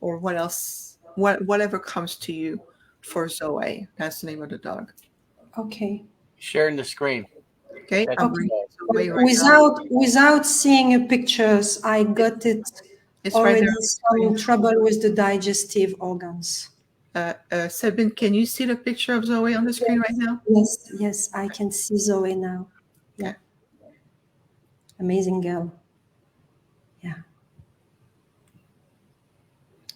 Speaker 1: or what else? Whatever comes to you for Zoe. That's the name of the dog.
Speaker 2: Okay.
Speaker 3: Sharing the screen.
Speaker 1: Okay.
Speaker 2: Right without seeing pictures, I got it. It's already right some trouble with the digestive organs.
Speaker 1: Sabine, can you see the picture of Zoe on the screen right now?
Speaker 2: Yes, I can see Zoe now. Yeah. Okay. Amazing girl. Yeah.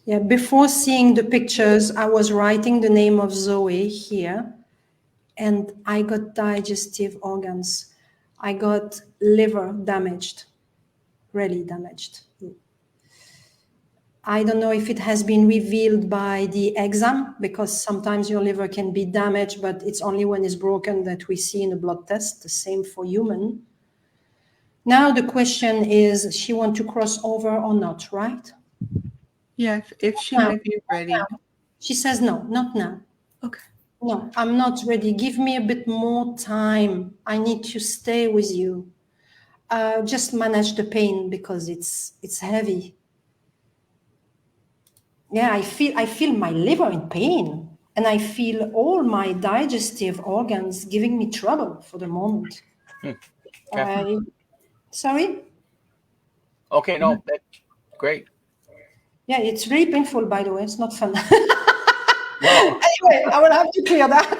Speaker 2: Yeah, before seeing the pictures, I was writing the name of Zoe here, and I got digestive organs. I got liver damaged, really damaged. I don't know if it has been revealed by the exam, because sometimes your liver can be damaged, but it's only when it's broken that we see in a blood test. The same for human. Now the question is, she want to cross over or not, right?
Speaker 1: Yeah, if she
Speaker 2: Now.
Speaker 1: might be ready.
Speaker 2: She says, no, not now.
Speaker 1: Okay.
Speaker 2: No, I'm not ready. Give me a bit more time. I need to stay with you. Just manage the pain because it's heavy. Yeah, I feel my liver in pain, and I feel all my digestive organs giving me trouble for the moment.
Speaker 3: Okay.
Speaker 2: Sorry?
Speaker 3: Okay, no, that's great.
Speaker 2: Yeah, it's really painful, by the way. It's not fun.
Speaker 3: Well,
Speaker 2: Anyway, I will have to clear that.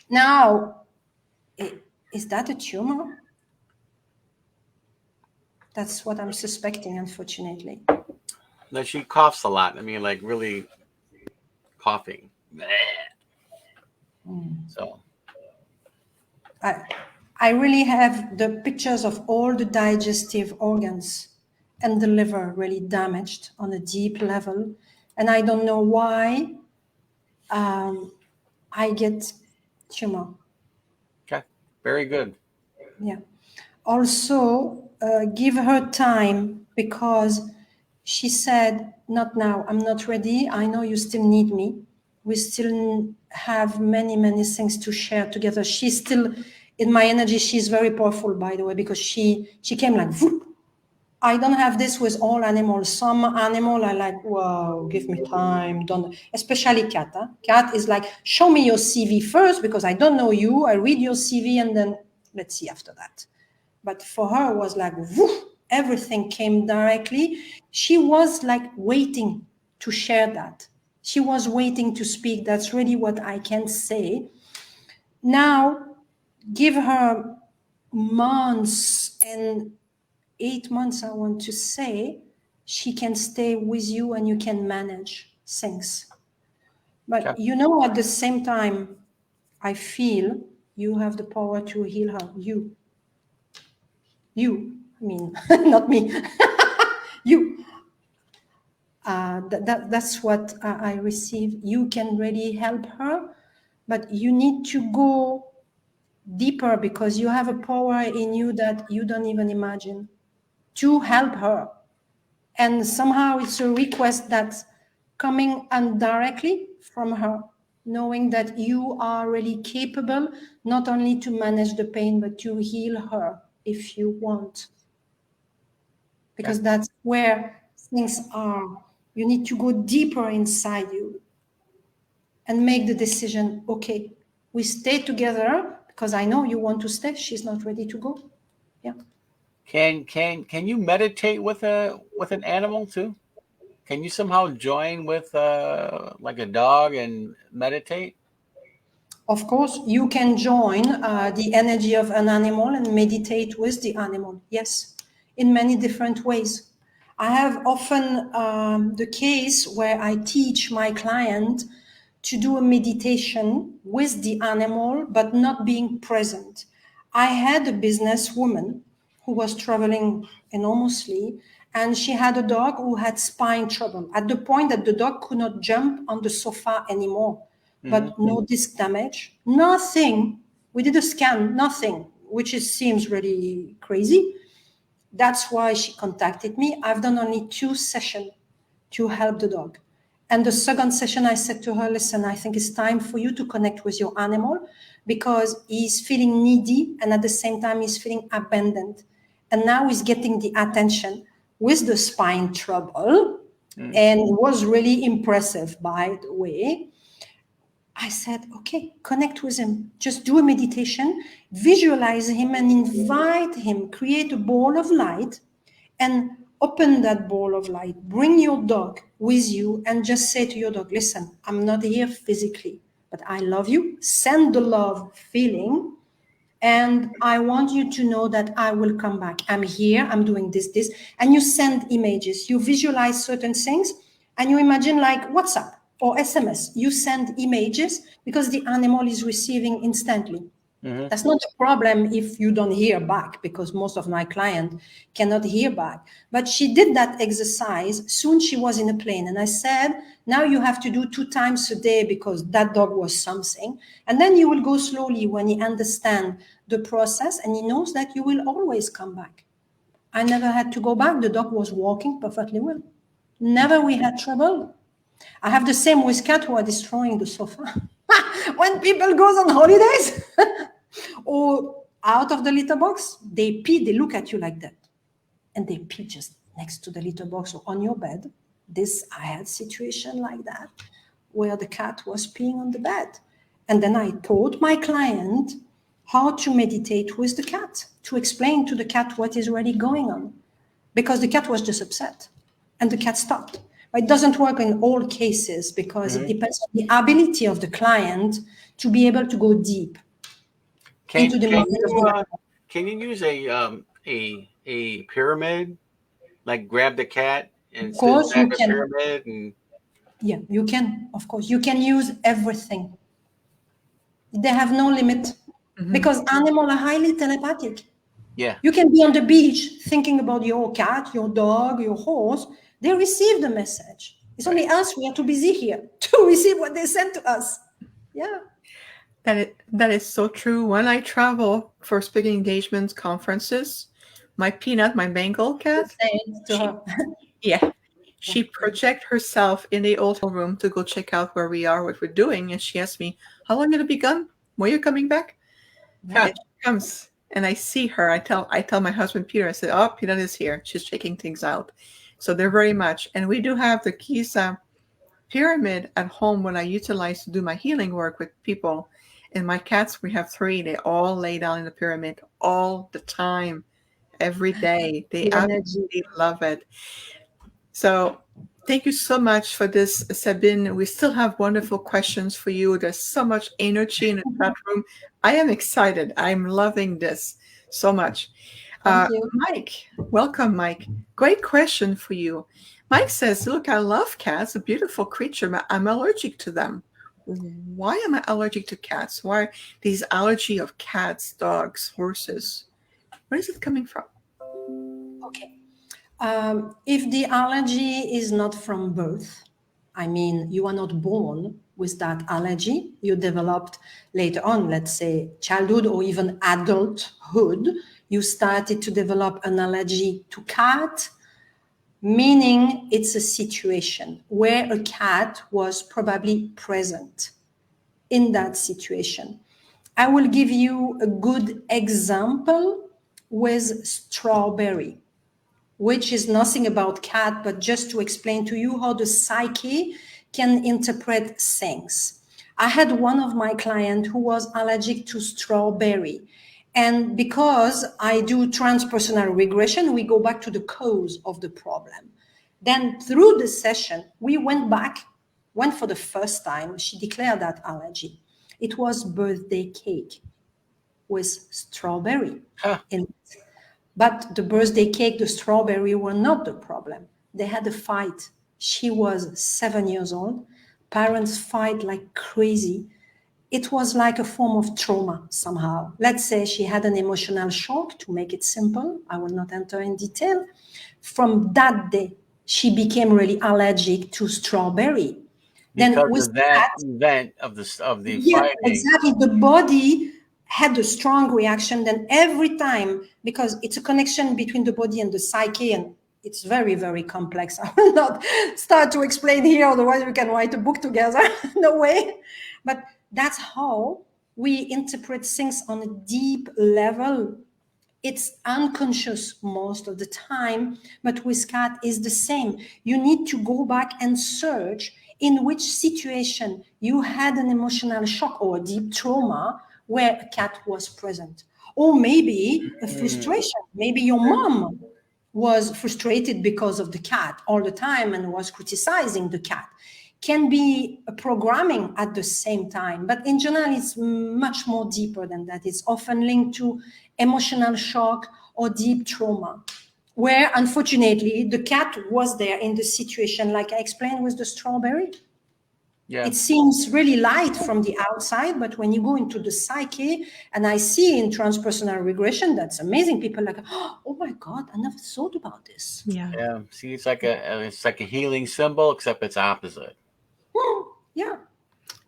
Speaker 2: Now, is that a tumor? That's what I'm suspecting, unfortunately.
Speaker 3: no, she coughs a lot. I mean, like really coughing. So,
Speaker 2: I really have the pictures of all the digestive organs and the liver really damaged on a deep level. And I don't know why I get tumor.
Speaker 3: okay, very good.
Speaker 2: Yeah. Also, give her time because she said, not now, I'm not ready. I know you still need me. We still have many, many things to share together. She's still in my energy. She's very powerful, by the way, because she came like, whoop. I don't have this with all animals. Some animal are like, wow, give me time. Don't, especially cat. Huh? Cat is like, show me your CV first because I don't know you. I read your CV and then let's see after that. But for her, it was like, woof, everything came directly. She was like waiting to share that. She was waiting to speak. That's really what I can say. Now, give her months and 8 months, I want to say, she can stay with you and you can manage things. But
Speaker 3: Okay.
Speaker 2: you know, at the same time, I feel you have the power to heal her. You, I mean, not me. You. That's what I receive. You can really help her, but you need to go deeper because you have a power in you that you don't even imagine to help her. And somehow it's a request that's coming indirectly from her, knowing that you are really capable not only to manage the pain, but to heal her if you want. Because that's where things are. You need to go deeper inside you and make the decision, okay, we stay together because I know you want to stay. She's not ready to go. Yeah.
Speaker 3: Can you meditate with an animal too? Can you somehow join with like a dog and meditate?
Speaker 2: Of course, you can join the energy of an animal and meditate with the animal. Yes, in many different ways. I have often the case where I teach my client to do a meditation with the animal, but not being present. I had a businesswoman who was traveling enormously, and she had a dog who had spine trouble at the point that the dog could not jump on the sofa anymore. But no disc damage, nothing. We did a scan, nothing, which seems really crazy. That's why she contacted me. I've done only 2 sessions to help the dog. And the second session, I said to her, listen, I think it's time for you to connect with your animal because he's feeling needy and at the same time he's feeling abandoned. And now he's getting the attention with the spine trouble and was really impressive, by the way. I said, okay, connect with him. Just do a meditation, visualize him and invite him, create a ball of light and open that ball of light. Bring your dog with you and just say to your dog, listen, I'm not here physically, but I love you. Send the love feeling. And I want you to know that I will come back. I'm here, I'm doing this. And you send images, you visualize certain things and you imagine like WhatsApp or SMS. You send images because the animal is receiving instantly. That's not a problem if you don't hear back because most of my clients cannot hear back. But she did that exercise. Soon she was in a plane. And I said, now you have to do 2 times a day because that dog was something. And then you will go slowly when he understands the process and he knows that you will always come back. I never had to go back. The dog was walking perfectly well. Never we had trouble. I have the same with cats who are destroying the sofa. When people goes on holidays or out of the litter box, they pee, they look at you like that. And they pee just next to the litter box or on your bed. I had situation like that where the cat was peeing on the bed. And then I taught my client how to meditate with the cat, to explain to the cat what is really going on. Because the cat was just upset and the cat stopped. It doesn't work in all cases because it depends on the ability of the client to be able to go deep into the mind of the animal.
Speaker 3: Can you use a pyramid, like grab the cat and sit back a pyramid? And...
Speaker 2: Yeah, you can. Of course, you can use everything. They have no limit because animals are highly telepathic.
Speaker 3: Yeah,
Speaker 2: you can be on the beach thinking about your cat, your dog, your horse. They receive the message. It's only us, we are too busy here to receive what they send to us. Yeah.
Speaker 1: That is so true. When I travel for speaking engagements, conferences, my Peanut, my Bengal cat, she projects herself in the hotel room to go check out where we are, what we're doing. And she asks me, how long will it be gone? When are you coming back? And she comes and I see her. I tell my husband, Peter, I said, oh, Peanut is here. She's checking things out. So they're very much. And we do have the Giza pyramid at home when I utilize to do my healing work with people. And my cats, we have 3. They all lay down in the pyramid all the time, every day. They absolutely love it. So thank you so much for this, Sabine. We still have wonderful questions for you. There's so much energy in the chat room. I am excited. I'm loving this so much.
Speaker 2: Thank you.
Speaker 1: Mike, welcome, Mike. Great question for you. Mike says, look, I love cats, a beautiful creature, but I'm allergic to them. Why am I allergic to cats? Why these allergy of cats, dogs, horses? Where is it coming from?
Speaker 2: Okay. If the allergy is not from birth, I mean, you are not born with that allergy, you developed later on, let's say childhood or even adulthood, you started to develop an allergy to cat, meaning it's a situation where a cat was probably present in that situation. I will give you a good example with strawberry, which is nothing about cat, but just to explain to you how the psyche can interpret things. I had one of my clients who was allergic to strawberry. And because I do transpersonal regression, we go back to the cause of the problem. Then through the session, we went for the first time, she declared that allergy. It was birthday cake with strawberry in it. But the birthday cake, the strawberry were not the problem. They had a fight. She was 7 years old. Parents fight like crazy. It was like a form of trauma somehow. Let's say she had an emotional shock, to make it simple. I will not enter in detail. From that day, she became really allergic to strawberry.
Speaker 3: Because of that event of the fighting.
Speaker 2: Exactly. The body had a strong reaction. Then every time, because it's a connection between the body and the psyche, and it's very, very complex. I will not start to explain here, otherwise we can write a book together. No way. But that's how we interpret things on a deep level. It's unconscious most of the time, but with cat is the same. You need to go back and search in which situation you had an emotional shock or a deep trauma where a cat was present. Or maybe a frustration. Maybe your mom was frustrated because of the cat all the time and was criticizing the cat. Can be a programming at the same time, but in general, it's much more deeper than that. It's often linked to emotional shock or deep trauma, where unfortunately the cat was there in the situation, like I explained with the strawberry. Yeah. It seems really light from the outside, but when you go into the psyche, and I see in transpersonal regression, that's amazing. People are like, oh my God, I never thought about this.
Speaker 3: Yeah. See, it's like a healing symbol, except it's opposite.
Speaker 2: Yeah.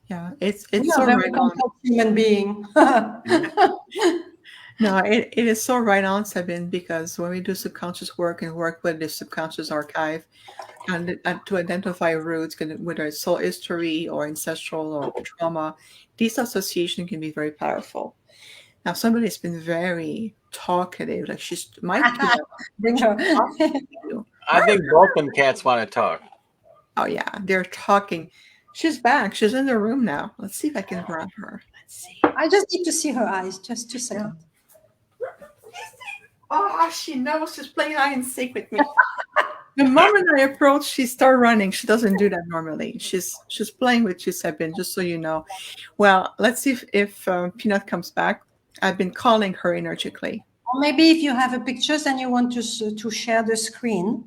Speaker 1: Yeah, it's
Speaker 2: we are very complex human being.
Speaker 1: No, it is so right on, Sabine, because when we do subconscious work and work with the subconscious archive and to identify roots, whether it's soul history or ancestral or trauma, these associations can be very powerful. Now, somebody's been very talkative, like she's my cat.
Speaker 2: Bring her.
Speaker 3: I think both them cats want to talk.
Speaker 1: Oh yeah, they're talking. She's back. She's in the room now. Let's see if I can grab her. Let's see.
Speaker 2: I just need to see her eyes. Just 2 seconds.
Speaker 1: Oh, she knows she's playing hide and seek with me. The moment I approach, she starts running. She doesn't do that normally. She's playing with you, Sabine, just so you know. Well, let's see if Peanut comes back. I've been calling her energetically.
Speaker 2: Or maybe if you have a pictures and you want to share the screen.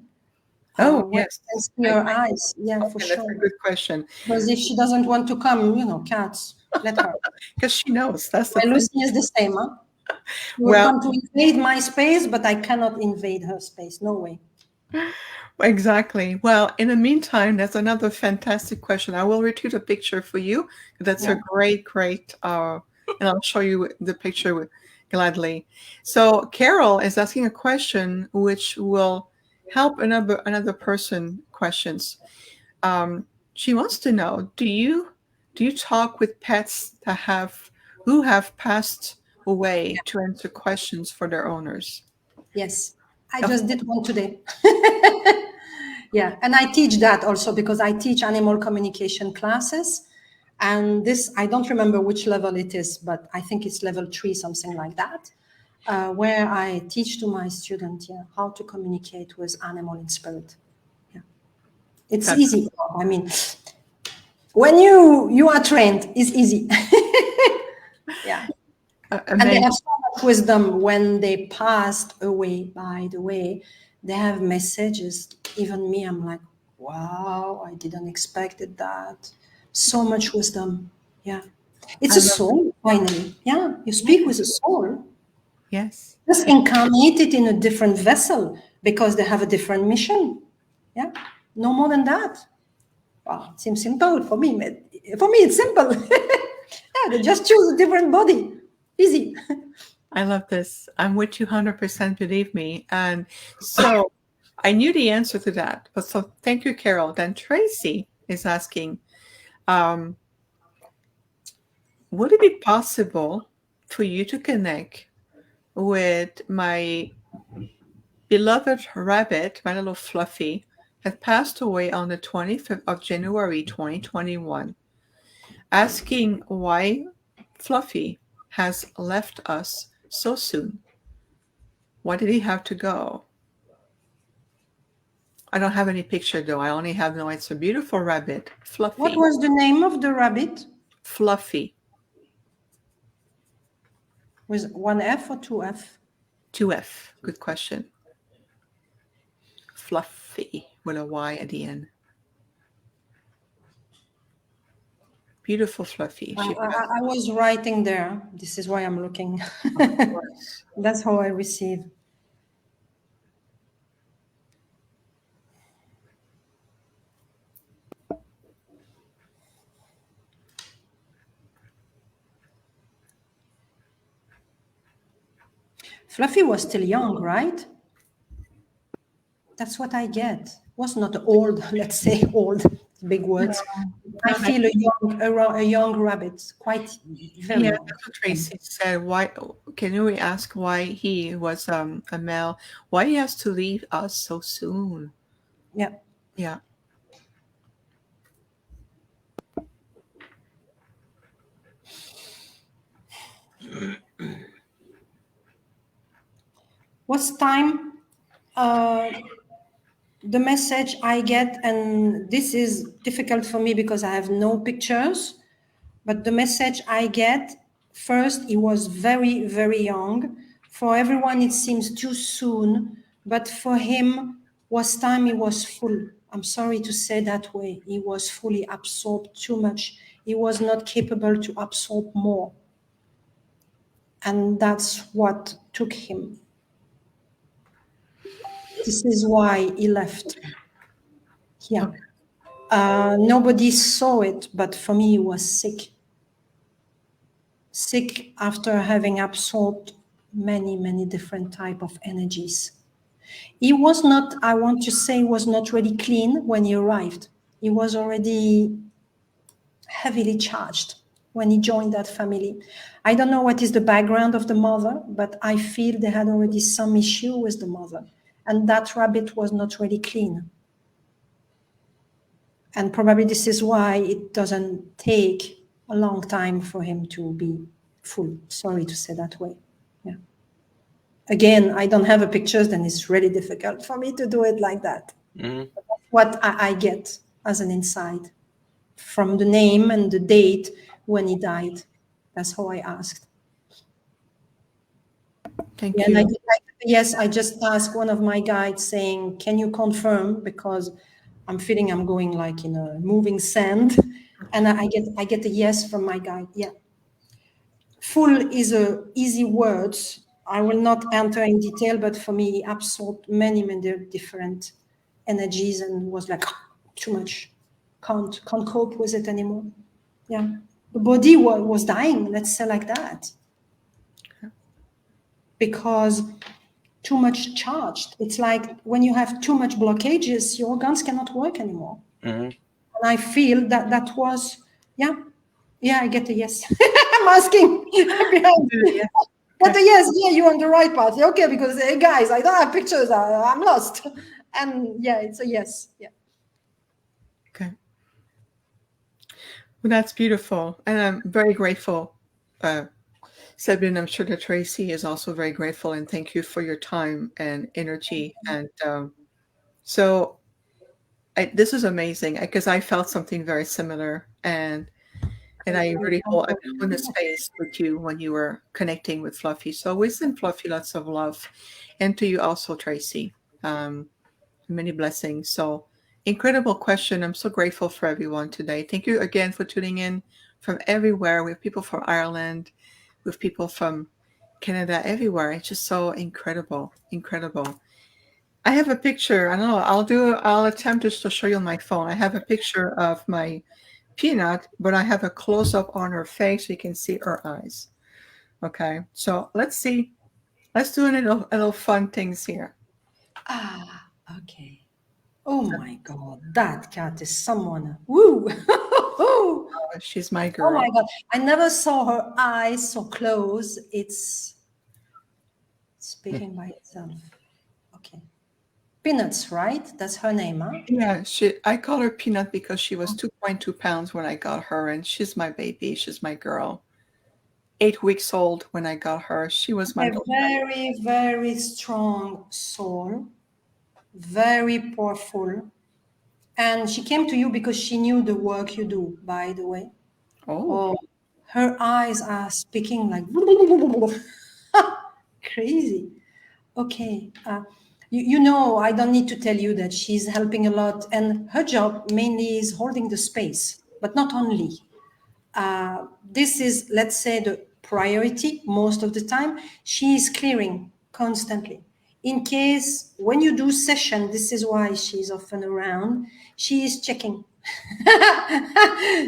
Speaker 1: Oh, yes.
Speaker 2: See her eyes. Yeah, okay, for sure.
Speaker 1: That's a good question.
Speaker 2: Because if she doesn't want to come, cats, let her.
Speaker 1: Because she knows. That's the
Speaker 2: Lucy is the same, huh? She will come to invade my space, but I cannot invade her space. No way.
Speaker 1: Exactly. Well, in the meantime, that's another fantastic question. I will retweet a picture for you. That's a great, and I'll show you the picture gladly. So Carol is asking a question which will help another person questions. She wants to know, do you talk with pets who have passed away to answer questions for their owners?
Speaker 2: Yes, I just did one today. Yeah, and I teach that also because I teach animal communication classes. And this, I don't remember which level it is, but I think it's level 3, something like that, where I teach to my student, how to communicate with animal in spirit. Yeah, it's easy. I mean, when you are trained, it's easy. Yeah. And they have so much wisdom when they passed away, by the way. They have messages. Even me, I'm like, wow, I didn't expect that. So much wisdom. Yeah. It's a soul, finally. Yeah. You speak with a soul.
Speaker 1: Yes.
Speaker 2: Just incarnated in a different vessel because they have a different mission. Yeah. No more than that. Well, it seems simple for me. For me, it's simple. Yeah, they just choose a different body. Easy.
Speaker 1: I love this. I'm with you 100%, believe me. And so I knew the answer to that. But so thank you, Carol. Then Tracy is asking, would it be possible for you to connect with my beloved rabbit, my little Fluffy, that passed away on the 25th of January, 2021, asking why Fluffy has left us so soon? Why did he have to go? I don't have any picture, though. I only have, no, it's a beautiful rabbit, Fluffy.
Speaker 2: What was the name of the rabbit?
Speaker 1: Fluffy.
Speaker 2: With 1 F or 2 F?
Speaker 1: 2 F. Good question. Fluffy with a Y at the end. Beautiful Fluffy.
Speaker 2: I was writing there. This is why I'm looking. That's how I receive. Fluffy was still young, right? That's what I get. Was not old, let's say old, big words. No, I feel a young rabbit, quite very young.
Speaker 1: That's what Tracy said. Why can you ask why he was a male? Why he has to leave us so soon?
Speaker 2: Yeah.
Speaker 1: Yeah.
Speaker 2: What's time? The message I get, and this is difficult for me because I have no pictures, but the message I get, first, he was very, very young. For everyone, it seems too soon, but for him, was time he was full. I'm sorry to say that way. He was fully absorbed too much. He was not capable to absorb more. And that's what took him. This is why he left. Yeah. Nobody saw it, but for me, he was sick. Sick after having absorbed many, many different type of energies. He was not, I want to say, was not really clean when he arrived. He was already heavily charged when he joined that family. I don't know what is the background of the mother, but I feel they had already some issue with the mother. And that rabbit was not really clean. And probably this is why it doesn't take a long time for him to be full. Sorry to say that way. Yeah. Again, I don't have a pictures, then it's really difficult for me to do it like that.
Speaker 3: Mm-hmm.
Speaker 2: What I get as an insight from the name and the date when he died. That's how I asked.
Speaker 1: Thank
Speaker 2: Yeah,
Speaker 1: you.
Speaker 2: and I just asked one of my guides saying, can you confirm? Because I'm feeling I'm going like in a moving sand. And I get a yes from my guide. Yeah. Full is a easy word. I will not enter in detail, but for me, he absorbed many, many different energies and was like, too much. Can't cope with it anymore. Yeah. The body was dying, let's say like that. Because too much charged. It's like when you have too much blockages, your organs cannot work anymore.
Speaker 3: Mm-hmm.
Speaker 2: And I feel that was, yeah, I get a yes. I'm asking.
Speaker 1: Yeah.
Speaker 2: But yes, yeah, you're on the right path. Okay, because hey, guys, I don't have pictures. I'm lost. And yeah, it's a yes. Yeah.
Speaker 1: Okay. Well, that's beautiful. And I'm very grateful. Sabine, I'm sure that Tracy is also very grateful, and thank you for your time and energy. And so this is amazing because I felt something very similar. And I really hold, I've been holding the space with you when you were connecting with Fluffy. So we send Fluffy lots of love. And to you also, Tracy. Many blessings. So incredible question. I'm so grateful for everyone today. Thank you again for tuning in from everywhere. We have people from Ireland, we have people from Canada, everywhere. It's just so incredible. Incredible. I have a picture. I don't know. I'll attempt just to show you on my phone. I have a picture of my Peanut, but I have a close-up on her face so you can see her eyes. Okay. So let's see. Let's do a little fun things here.
Speaker 2: Ah, okay. Oh my God, that cat is someone. Woo! Oh
Speaker 1: She's my girl.
Speaker 2: my God, I never saw her eyes so close. It's speaking by itself. Okay. Peanuts, right? That's her name, huh?
Speaker 1: Yeah, I call her Peanut because she was 2.2 pounds when I got her, and she's my baby. She's my girl. 8 weeks old when I got her. She was my
Speaker 2: A
Speaker 1: little
Speaker 2: very, very strong soul, very powerful. And she came to you because she knew the work you do, by the way.
Speaker 1: Oh,
Speaker 2: Her eyes are speaking like crazy. Okay. You know, I don't need to tell you that she's helping a lot. And her job mainly is holding the space, but not only. This is, let's say, the priority most of the time. She is clearing constantly. In case when you do session, this is why she's often around, she is checking.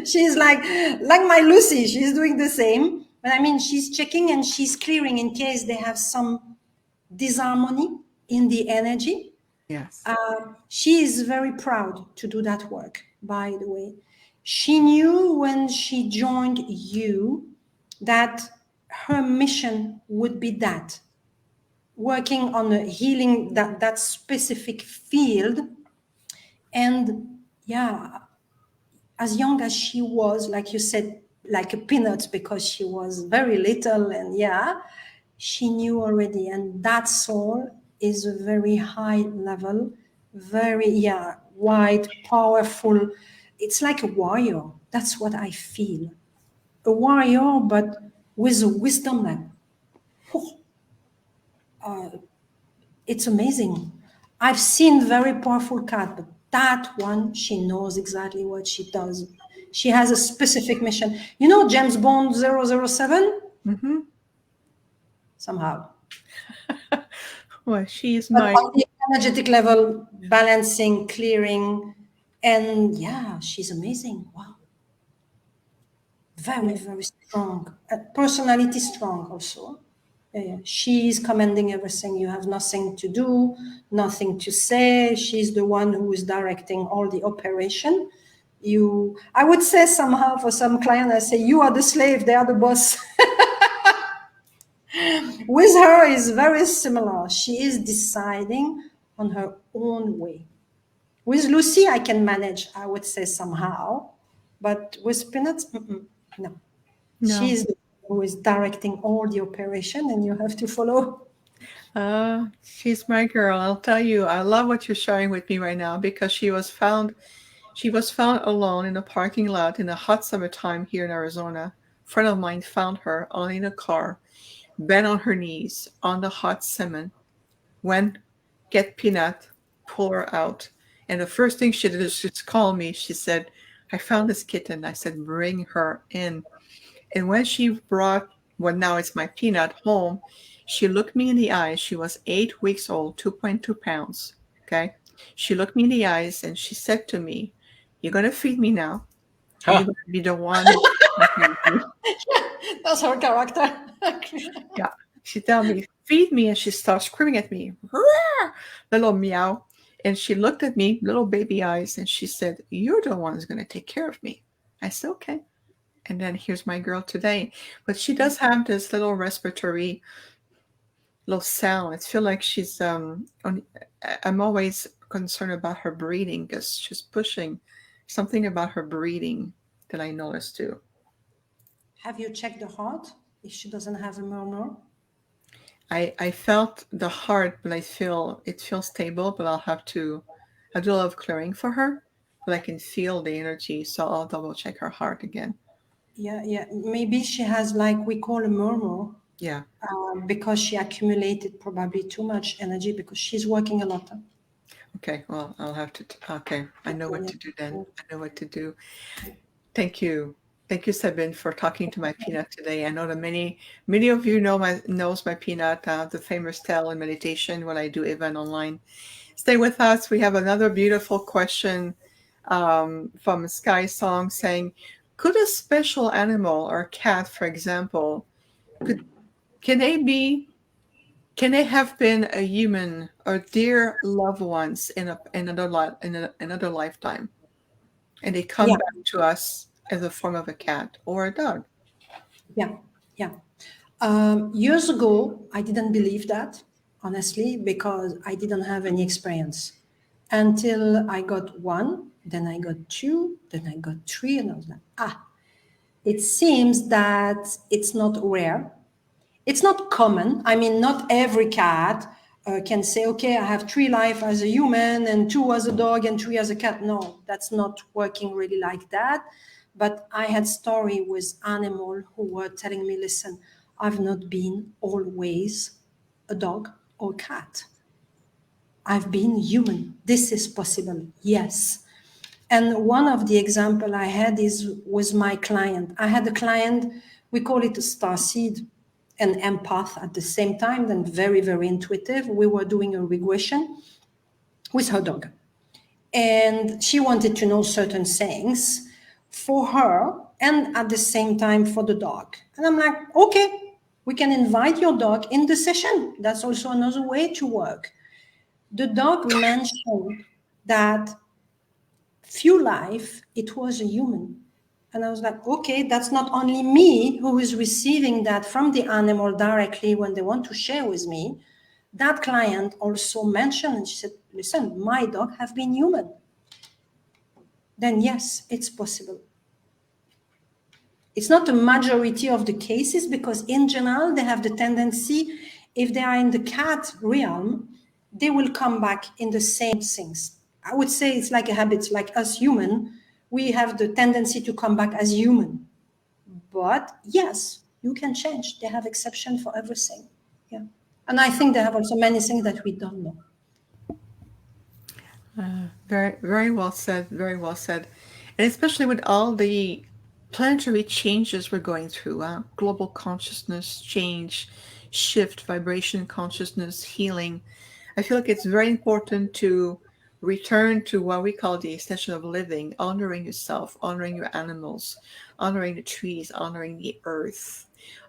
Speaker 2: She's like my Lucy, she's doing the same. But I mean, she's checking and she's clearing in case they have some disharmony in the energy.
Speaker 1: yes.
Speaker 2: She is very proud to do that work, by the way. She knew when she joined you that her mission would be that, working on a healing that specific field. And yeah, as young as she was, like you said, like a peanut, because she was very little, and yeah, she knew already. And that soul is a very high level, very, yeah, wide, powerful. It's like a warrior. That's what I feel. A warrior, but with a wisdom like, it's amazing. I've seen very powerful cat, but that one, she knows exactly what she does. She has a specific mission. You know James Bond 007?
Speaker 1: Mm-hmm.
Speaker 2: Somehow.
Speaker 1: Well, she's
Speaker 2: But
Speaker 1: my
Speaker 2: on the energetic level, balancing, clearing, and yeah, she's amazing. Wow. Very, very strong. Personality strong also. She's commanding everything. You have nothing to do, nothing to say. She's the one who is directing all the operation. I would say somehow for some client, I say, you are the slave, they are the boss. With her is very similar. She is deciding on her own way. With Lucy, I can manage, I would say somehow, but with Peanuts, no. She's the one who is directing all the operation, and you have to follow.
Speaker 1: She's my girl. I'll tell you, I love what you're sharing with me right now, because she was found alone in a parking lot in a hot summertime here in Arizona. A friend of mine found her all in a car, bent on her knees on the hot cement. Went, get Peanut, pull her out. And the first thing she did is just call me. She said, I found this kitten. I said, bring her in. And when she brought what now is my Peanut home, she looked me in the eyes. She was 8 weeks old, 2.2 pounds. Okay. She looked me in the eyes and she said to me, you're going to feed me now. Huh. You're going to be the one.
Speaker 2: That's her character.
Speaker 1: Yeah. She told me, feed me. And she starts screaming at me, little meow. And she looked at me, little baby eyes, and she said, you're the one who's going to take care of me. I said, okay. And then here's my girl today. But she does have this little respiratory little sound. It feels like she's, I'm always concerned about her breathing, because she's pushing something about her breathing that I noticed too.
Speaker 2: Have you checked the heart if she doesn't have a murmur?
Speaker 1: I felt the heart, but it feels stable, but I'll have to, I do a lot of clearing for her, but I can feel the energy. So I'll double check her heart again.
Speaker 2: Yeah. Maybe she has, like we call a murmur.
Speaker 1: Yeah.
Speaker 2: Because she accumulated probably too much energy because she's working a lot. Okay,
Speaker 1: well, I'll have to, okay. I know what to do then. I know what to do. Thank you. Thank you, Sabine, for talking to my Peanut today. I know that many of you knows my Peanut, the famous tale and meditation when I do event online. Stay with us. We have another beautiful question from Sky Song saying, could a special animal or cat, for example, can they have been a human or dear loved ones in another lifetime, and they come back to us as a form of a cat or a dog?
Speaker 2: Yeah. Years ago, I didn't believe that, honestly, because I didn't have any experience until I got one, then I got two, then I got three, and I was like, it seems that it's not rare. It's not common. I mean, not every cat can say, okay, I have 3 lives as a human and 2 as a dog and 3 as a cat. No, that's not working really like that. But I had story with animals who were telling me, listen, I've not been always a dog or cat. I've been human. This is possible. Yes. And one of the example I had was my client. I had a client, we call it a starseed, an empath at the same time, then very, very intuitive. We were doing a regression with her dog. And she wanted to know certain things for her and at the same time for the dog. And I'm like, okay, we can invite your dog in the session. That's also another way to work. The dog mentioned that few life, it was a human. And I was like, okay, that's not only me who is receiving that from the animal directly when they want to share with me. That client also mentioned, and she said, listen, my dog have been human. Then yes, it's possible. It's not a majority of the cases because in general, they have the tendency, if they are in the cat realm, they will come back in the same things. I would say it's like a habit, like us human, we have the tendency to come back as human. But yes, you can change. They have exception for everything. Yeah. And I think they have also many things that we don't know.
Speaker 1: Very, very well said. Very well said. And especially with all the planetary changes we're going through, global consciousness change, shift, vibration, consciousness, healing. I feel like it's very important to return to what we call the extension of living, honoring yourself, honoring your animals, honoring the trees, honoring the earth,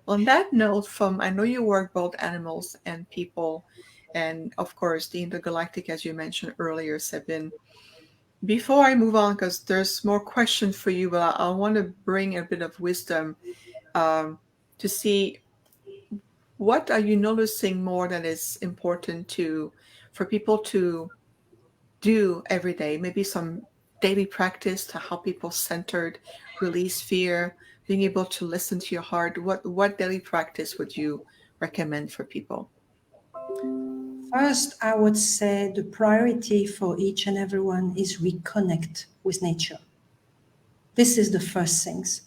Speaker 1: On that note, I know you work both animals and people, and of course the intergalactic, as you mentioned earlier, Sabine. Before I move on, because there's more questions for you, but I want to bring a bit of wisdom to see what are you noticing more that is important for people to do every day. Maybe some daily practice to help people centered, release fear, being able to listen to your heart. What daily practice would you recommend for people?
Speaker 2: First, I would say the priority for each and everyone is reconnect with nature. This is the first things.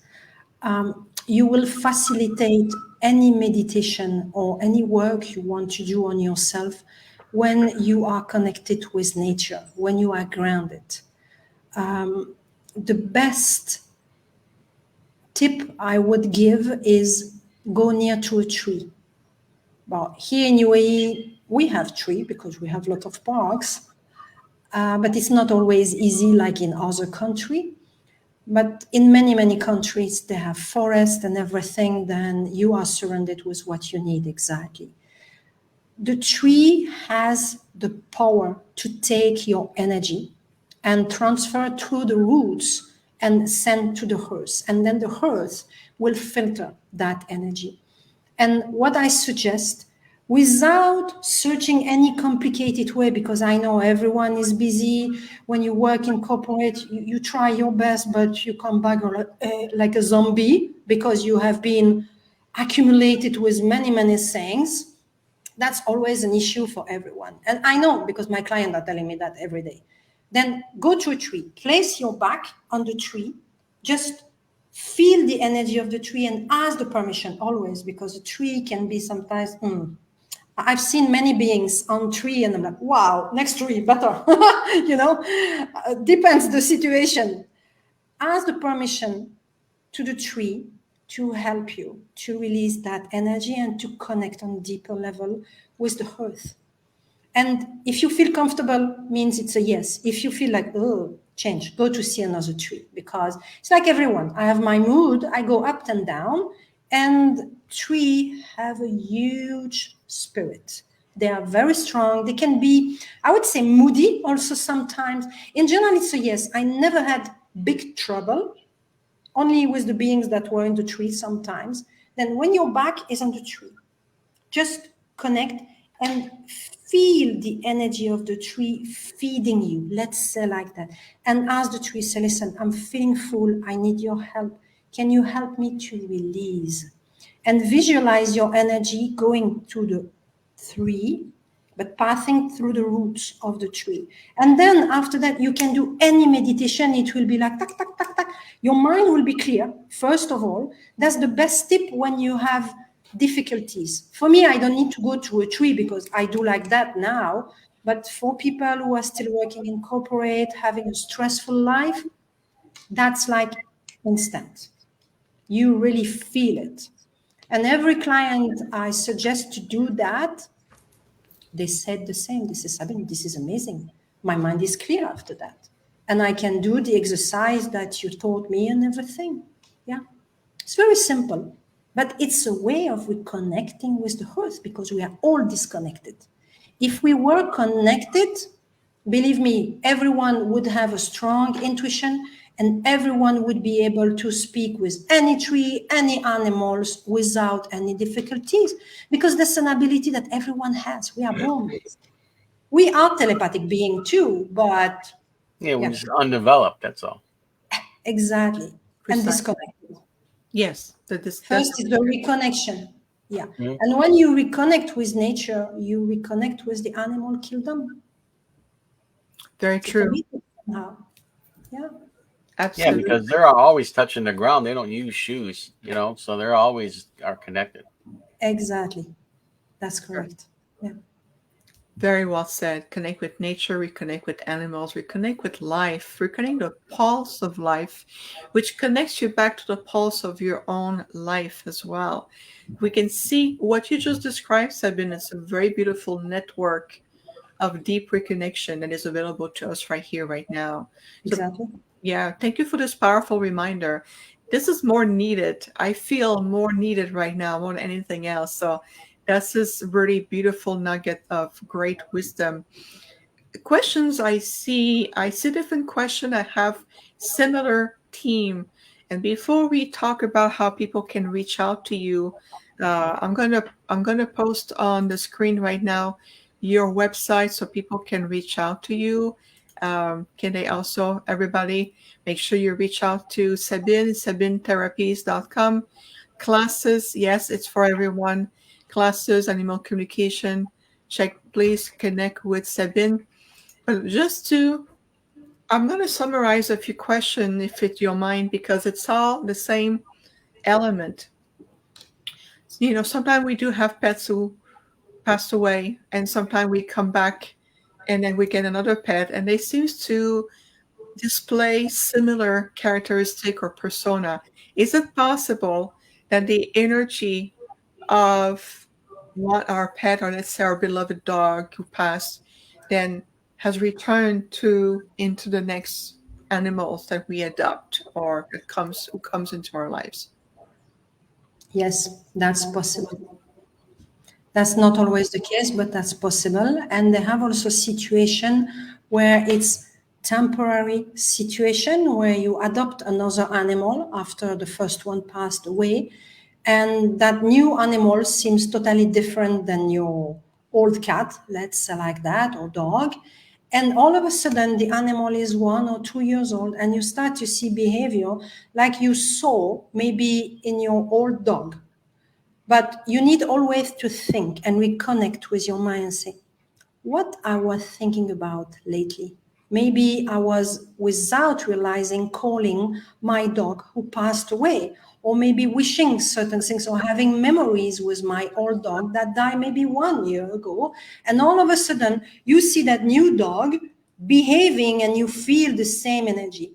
Speaker 2: You will facilitate any meditation or any work you want to do on yourself when you are connected with nature, when you are grounded. The best tip I would give is go near to a tree. Well, here in UAE, we have tree because we have a lot of parks, but it's not always easy like in other countries. But in many, many countries, they have forest and everything, then you are surrounded with what you need exactly. The tree has the power to take your energy and transfer through the roots and send to the earth. And then the earth will filter that energy. And what I suggest, without searching any complicated way, because I know everyone is busy. When you work in corporate, you try your best, but you come back like a zombie because you have been accumulated with many, many things. That's always an issue for everyone. And I know because my clients are telling me that every day. Then go to a tree, place your back on the tree, just feel the energy of the tree and ask the permission always, because a tree can be sometimes, I've seen many beings on tree and I'm like, wow, next tree, better, depends the situation. Ask the permission to the tree to help you to release that energy and to connect on a deeper level with the earth. And if you feel comfortable, means it's a yes. If you feel like, oh, change, go to see another tree, because it's like everyone. I have my mood, I go up and down, and tree have a huge spirit. They are very strong. They can be, I would say, moody also sometimes. In general, it's a yes. I never had big trouble, only with the beings that were in the tree sometimes. Then when your back is on the tree, just connect and feel the energy of the tree feeding you, let's say like that. And ask the tree, say, listen, I'm feeling full, I need your help. Can you help me to release? And visualize your energy going to the tree, but passing through the roots of the tree. And then after that, you can do any meditation. It will be like, tak, tak, tak, tak. Your mind will be clear, first of all. That's the best tip when you have difficulties. For me, I don't need to go to a tree because I do like that now. But for people who are still working in corporate, having a stressful life, that's like instant. You really feel it. And every client I suggest to do that, they said the same. This is Sabine, this is amazing. My mind is clear after that. And I can do the exercise that you taught me and everything. Yeah. It's very simple. But it's a way of reconnecting with the earth because we are all disconnected. If we were connected, believe me, everyone would have a strong intuition and everyone would be able to speak with any tree, any animals without any difficulties, because that's an ability that everyone has. We are born with. We are telepathic being too, but
Speaker 3: we're just undeveloped. That's all.
Speaker 2: Exactly.
Speaker 1: Precisely.
Speaker 2: And disconnected.
Speaker 1: Yes.
Speaker 2: First is the reconnection. Yeah.
Speaker 3: Mm-hmm.
Speaker 2: And when you reconnect with nature, you reconnect with the animal kingdom.
Speaker 1: Very true.
Speaker 2: Yeah.
Speaker 1: Absolutely.
Speaker 3: Yeah, because they're always touching the ground. They don't use shoes, so they're always are connected.
Speaker 2: Exactly. That's correct. Yeah.
Speaker 1: Very well said. Connect with nature, reconnect with animals, reconnect with life, reconnect the pulse of life, which connects you back to the pulse of your own life as well. We can see what you just described, Sabine. It's a very beautiful network of deep reconnection that is available to us right here, right now. So,
Speaker 2: Exactly.
Speaker 1: yeah, thank you for this powerful reminder. this is more needed. I feel more needed right now more than anything else. So that's this really beautiful nugget of great wisdom. Questions I see different questions. I have similar theme. And before we talk about how people can reach out to you, I'm gonna post on the screen right now your website so people can reach out to you. Can they also, everybody, make sure you reach out to Sabine, sabinetherapies.com. Classes, yes, it's for everyone. Classes, animal communication. Check, please connect with Sabine. But I'm going to summarize a few questions, if it's your mind, because it's all the same element. You know, sometimes we do have pets who passed away, and sometimes we come back and then we get another pet, and they seem to display similar characteristic or persona. Is it possible that the energy of what our pet, or let's say our beloved dog who passed, then has returned into the next animals that we adopt or who comes into our lives?
Speaker 2: Yes, that's possible. That's not always the case, but that's possible. And they have also situation where it's temporary situation where you adopt another animal after the first one passed away, and that new animal seems totally different than your old cat, let's say like that, or dog. And all of a sudden, the animal is 1 or 2 years old, and you start to see behavior like you saw maybe in your old dog. But you need always to think and reconnect with your mind and say, what I was thinking about lately. Maybe I was, without realizing, calling my dog who passed away, or maybe wishing certain things, or having memories with my old dog that died maybe 1 year ago. And all of a sudden, you see that new dog behaving and you feel the same energy.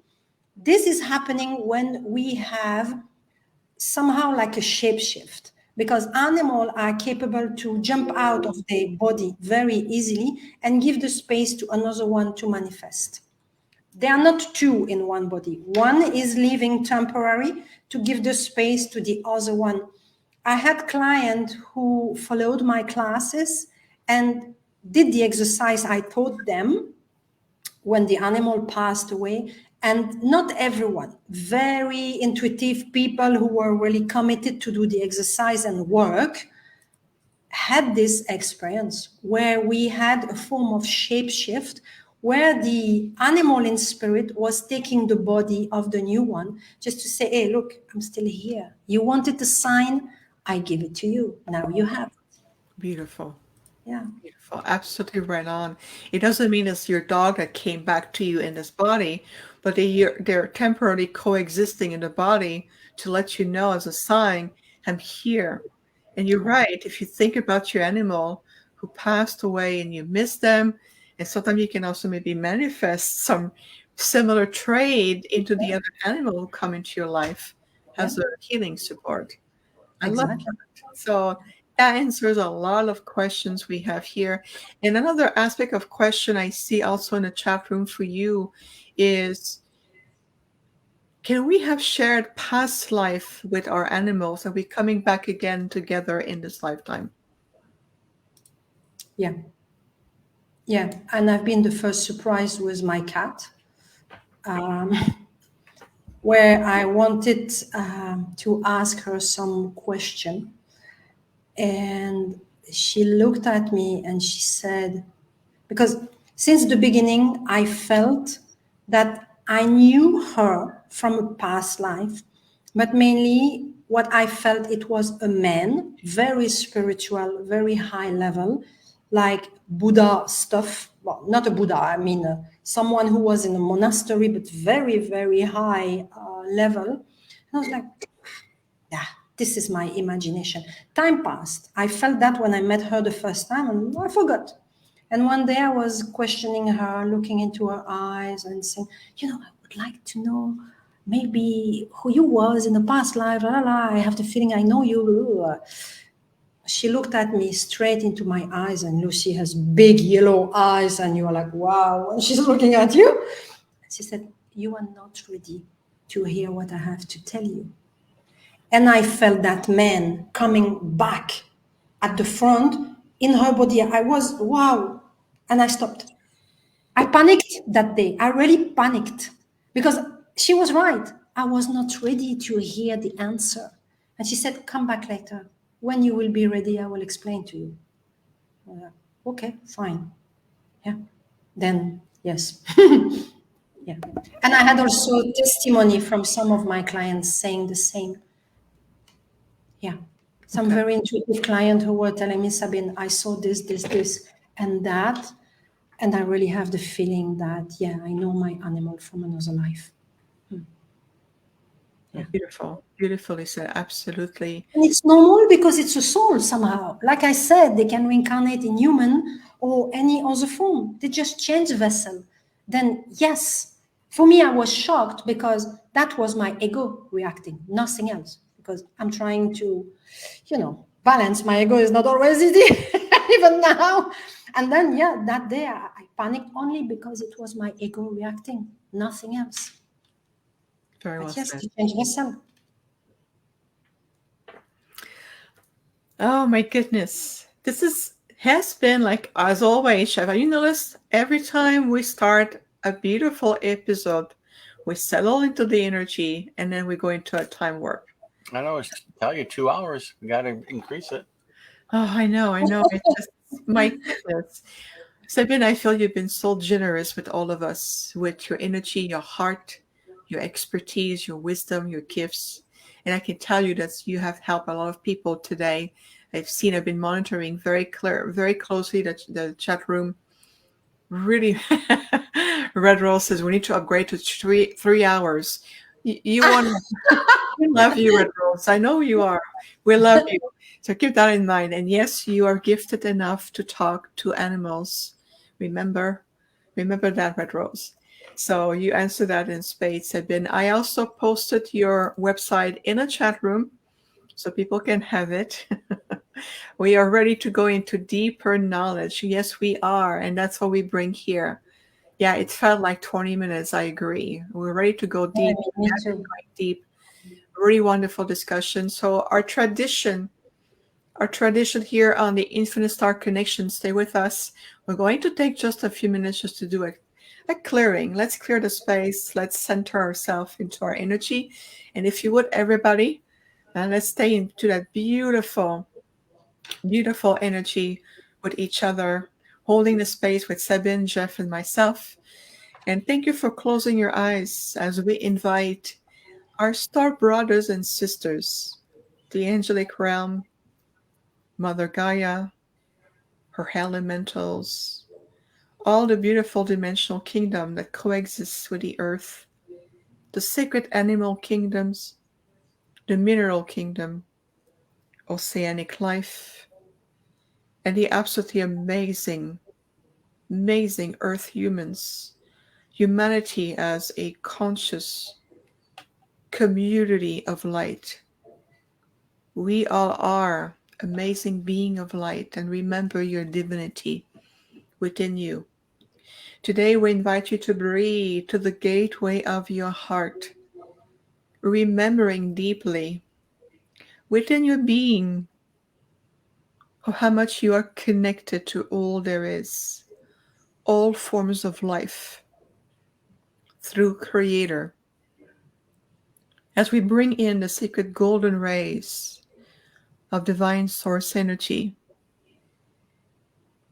Speaker 2: This is happening when we have somehow like a shapeshift, because animals are capable to jump out of their body very easily and give the space to another one to manifest. They are not two in one body. One is living temporary to give the space to the other one. I had clients who followed my classes and did the exercise I taught them when the animal passed away. And not everyone, very intuitive people who were really committed to do the exercise and work, had this experience where we had a form of shapeshift, where the animal in spirit was taking the body of the new one just to say, hey, look, I'm still here. You wanted the sign, I give it to you. Now you have it.
Speaker 1: Beautiful.
Speaker 2: Yeah.
Speaker 1: Beautiful. Absolutely right on. It doesn't mean it's your dog that came back to you in this body, but they're temporarily coexisting in the body to let you know as a sign, I'm here. And you're right. If you think about your animal who passed away and you miss them, and sometimes you can also maybe manifest some similar trait into the other animal who come into your life as a healing support. I love
Speaker 2: Exactly.
Speaker 1: that. So that answers a lot of questions we have here. And another aspect of question I see also in the chat room for you is, can we have shared past life with our animals? Are we coming back again together in this lifetime?
Speaker 2: Yeah. Yeah. And I've been the first surprised with my cat. Where I wanted to ask her some question. And she looked at me and she said, because since the beginning, I felt that I knew her from a past life, but mainly what I felt, it was a man, very spiritual, very high level, like Buddha stuff. Well, not a Buddha, I mean, someone who was in a monastery, but very, very high level. And I was like, yeah, this is my imagination. Time passed. I felt that when I met her the first time, and I forgot. And one day I was questioning her, looking into her eyes and saying, I would like to know maybe who you was in the past life. La, la, la. I have the feeling I know you. She looked at me straight into my eyes, and Lucy has big yellow eyes, and you're like, wow, and she's looking at you. She said, you are not ready. to hear what I have to tell you. And I felt that man coming back at the front in her body. I was, wow. And I stopped. I panicked that day. I really panicked because she was right. I was not ready to hear the answer. And she said, come back later. When you will be ready, I will explain to you. Okay, fine. Yeah. Then, yes. Yeah. And I had also testimony from some of my clients saying the same. Yeah. Some very intuitive client who were telling me, Sabine, I saw this, and that. And I really have the feeling that, yeah, I know my animal from another life.
Speaker 1: Yeah. Beautiful. Beautifully said. Absolutely.
Speaker 2: And it's normal because it's a soul somehow. Like I said, they can reincarnate in human or any other form. They just change the vessel. Then, yes, for me, I was shocked because that was my ego reacting, nothing else. Because I'm trying to, balance. My ego is not always easy, even now. And then, yeah, that day I panicked only because it was my ego reacting, nothing else.
Speaker 1: Very well
Speaker 2: Yes,
Speaker 1: said.
Speaker 2: to change vessel.
Speaker 1: Oh my goodness. Has been like, as always, Chef, you notice every time we start a beautiful episode, we settle into the energy and then we go into a time warp.
Speaker 3: I know. It's tell you 2 hours. We got to increase it.
Speaker 1: Oh, I know. It's just, my goodness. Sabine, I feel you've been so generous with all of us, with your energy, your heart, your expertise, your wisdom, your gifts. And I can tell you that you have helped a lot of people today. I've been monitoring very closely the chat room. Really, Red Rose says we need to upgrade to 3 hours. You want We love you, Red Rose. I know you are. We love you. So keep that in mind. And yes, you are gifted enough to talk to animals. Remember that, Red Rose. So you answer that in spades, Sabine. I also posted your website in a chat room so people can have it. We are ready to go into deeper knowledge. Yes, we are. And that's what we bring here. Yeah, it felt like 20 minutes. I agree. We're ready to go deep.
Speaker 2: Me too.
Speaker 1: Deep. Really wonderful discussion. So our tradition here on the Infinite Star Connection, stay with us. We're going to take just a few minutes just to do a clearing. Let's clear the space. Let's center ourselves into our energy. And if you would, everybody, let's stay into that beautiful, beautiful energy with each other, holding the space with Sabine, Jeff, and myself. And thank you for closing your eyes as we invite our star brothers and sisters, the angelic realm, Mother Gaia, her elementals, all the beautiful dimensional kingdom that coexists with the earth, the sacred animal kingdoms, the mineral kingdom, oceanic life, and the absolutely amazing, amazing earth humans, humanity as a conscious community of light. We all are amazing being of light, and remember your divinity within you. Today we invite you to breathe to the gateway of your heart, remembering deeply within your being how much you are connected to all there is, all forms of life, through Creator. As we bring in the sacred golden rays of divine source energy,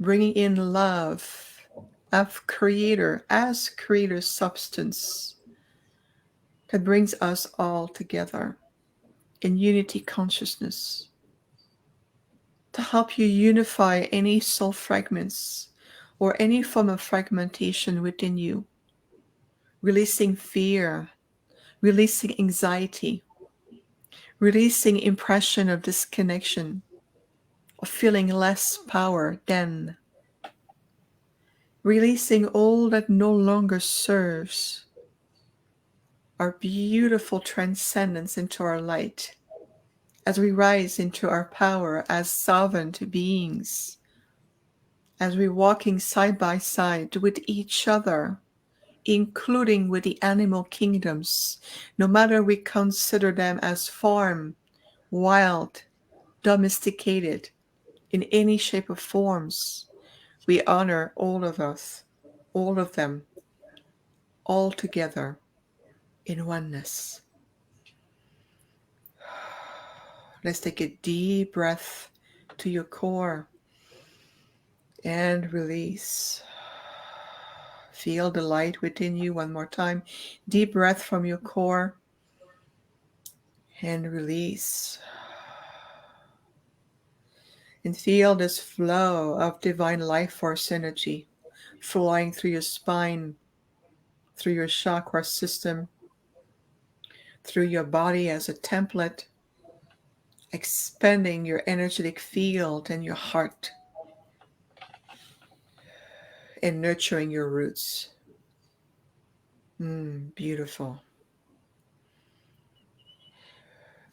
Speaker 1: bringing in love of Creator as Creator substance that brings us all together in unity consciousness, to help you unify any soul fragments or any form of fragmentation within you, releasing fear, releasing anxiety, releasing impression of disconnection, of feeling less power than, releasing all that no longer serves our beautiful transcendence into our light as we rise into our power as sovereign beings, as we're walking side by side with each other, including with the animal kingdoms, no matter we consider them as farm, wild, domesticated, in any shape or forms. We honor all of us, all of them, all together in oneness. Let's take a deep breath to your core and release. Feel the light within you one more time. Deep breath from your core and release. And feel this flow of divine life force energy flowing through your spine, through your chakra system, through your body as a template, expanding your energetic field and your heart, and nurturing your roots. Beautiful.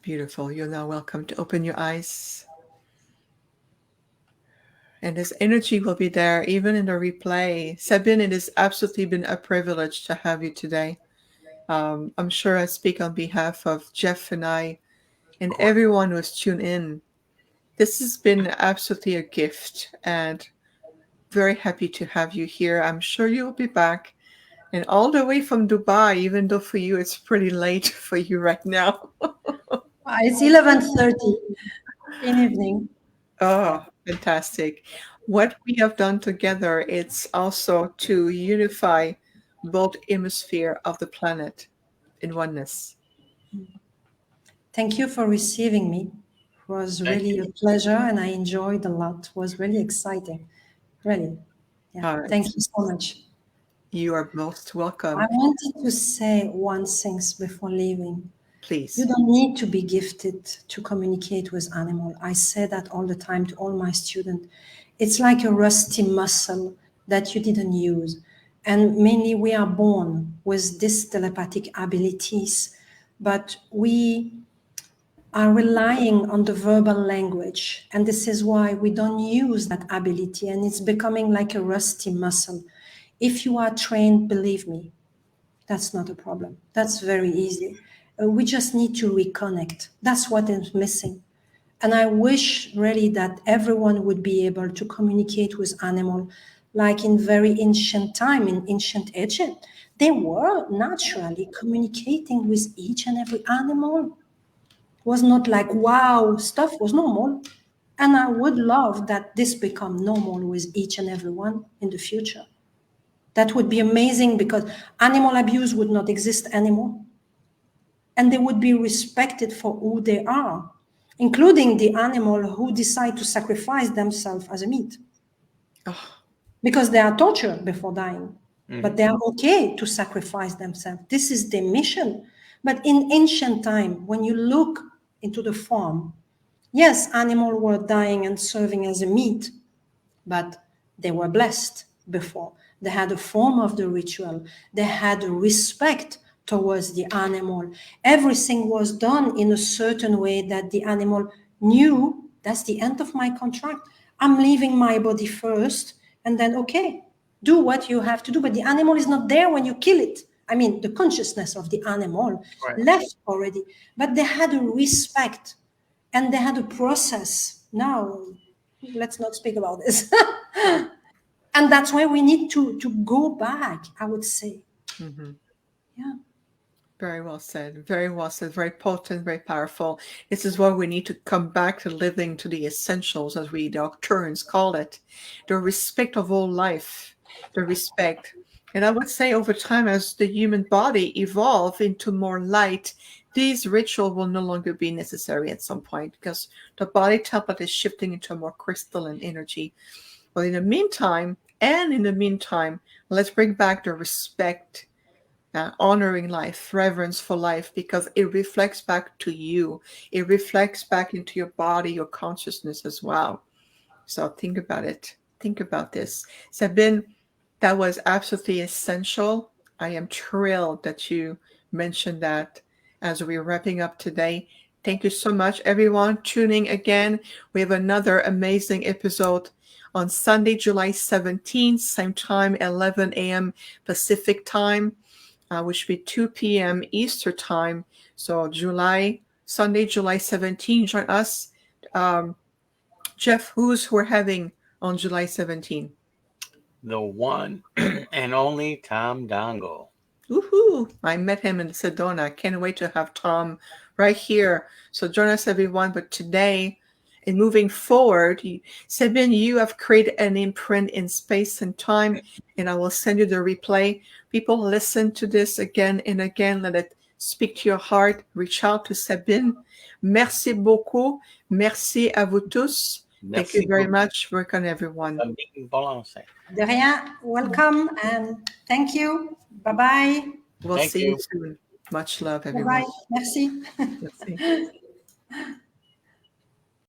Speaker 1: Beautiful. You're now welcome to open your eyes. And this energy will be there even in the replay. Sabine, it has absolutely been a privilege to have you today. I'm sure I speak on behalf of Jeff and I and everyone who's tuned in. This has been absolutely a gift, and very happy to have you here. I'm sure you'll be back. And all the way from Dubai, even though for you it's pretty late for you right now.
Speaker 2: It's 11:30 in evening.
Speaker 1: Oh, fantastic. What we have done together, it's also to unify both hemisphere of the planet in oneness.
Speaker 2: Thank you for receiving me. It was really a pleasure, and I enjoyed a lot. It was really exciting. Really. Yeah.
Speaker 1: Right.
Speaker 2: Thank you so much.
Speaker 1: You are most welcome.
Speaker 2: I wanted to say one thing before leaving.
Speaker 1: Please.
Speaker 2: You don't need to be gifted to communicate with animals. I say that all the time to all my students. It's like a rusty muscle that you didn't use. And mainly we are born with these telepathic abilities, but we are relying on the verbal language. And this is why we don't use that ability. And it's becoming like a rusty muscle. If you are trained, believe me, that's not a problem. That's very easy. We just need to reconnect. That's what is missing. And I wish really that everyone would be able to communicate with animals like in very ancient time, in ancient Egypt. They were naturally communicating with each and every animal. It was not like, wow, stuff was normal. And I would love that this become normal with each and every one in the future. That would be amazing because animal abuse would not exist anymore. And they would be respected for who they are, including the animal who decide to sacrifice themselves as a meat. Because they are tortured before dying, but they are okay to sacrifice themselves. This is their mission. But in ancient time, when you look into the farm, yes, animals were dying and serving as a meat, but they were blessed before. They had a form of the ritual. They had a respect towards the animal. Everything was done in a certain way that the animal knew that's the end of my contract. I'm leaving my body first, and then, okay, do what you have to do. But the animal is not there when you kill it. I mean, the consciousness of the animal left already. But they had a respect, and they had a process. Now, let's not speak about this. And that's why we need to go back, I would say. Yeah.
Speaker 1: Very well said. Very well said. Very potent, very powerful. This is why we need to come back to living to the essentials, as we doctors call it. The respect of all life. The respect. And I would say over time, as the human body evolve into more light, these rituals will no longer be necessary at some point because the body template is shifting into a more crystalline energy. But in the meantime, let's bring back the respect, honoring life, reverence for life, because it reflects back to you. It reflects back into your body, your consciousness as well. So think about it. Think about this. Sabine, that was absolutely essential. I am thrilled that you mentioned that as we're wrapping up today. Thank you so much, everyone, tuning again. We have another amazing episode on Sunday, July 17th, same time, 11 a.m. Pacific time, which will be 2 p.m. Eastern time. So Sunday, July 17th, join us. Jeff, who's we're having on July 17th?
Speaker 3: The one and only Tom Dongle.
Speaker 1: Woohoo! I met him in Sedona. Can't wait to have Tom right here. So join us, everyone. But today, and moving forward, Sabine, you have created an imprint in space and time, and I will send you the replay. People, listen to this again and again. Let it speak to your heart. Reach out to Sabine. Merci beaucoup. Merci à vous tous. Thank you very much. Work on everyone.
Speaker 2: De rien. Welcome and thank you. Bye-bye.
Speaker 1: We'll see you soon. Much love, everyone.
Speaker 2: Bye-bye. Merci.
Speaker 1: Merci.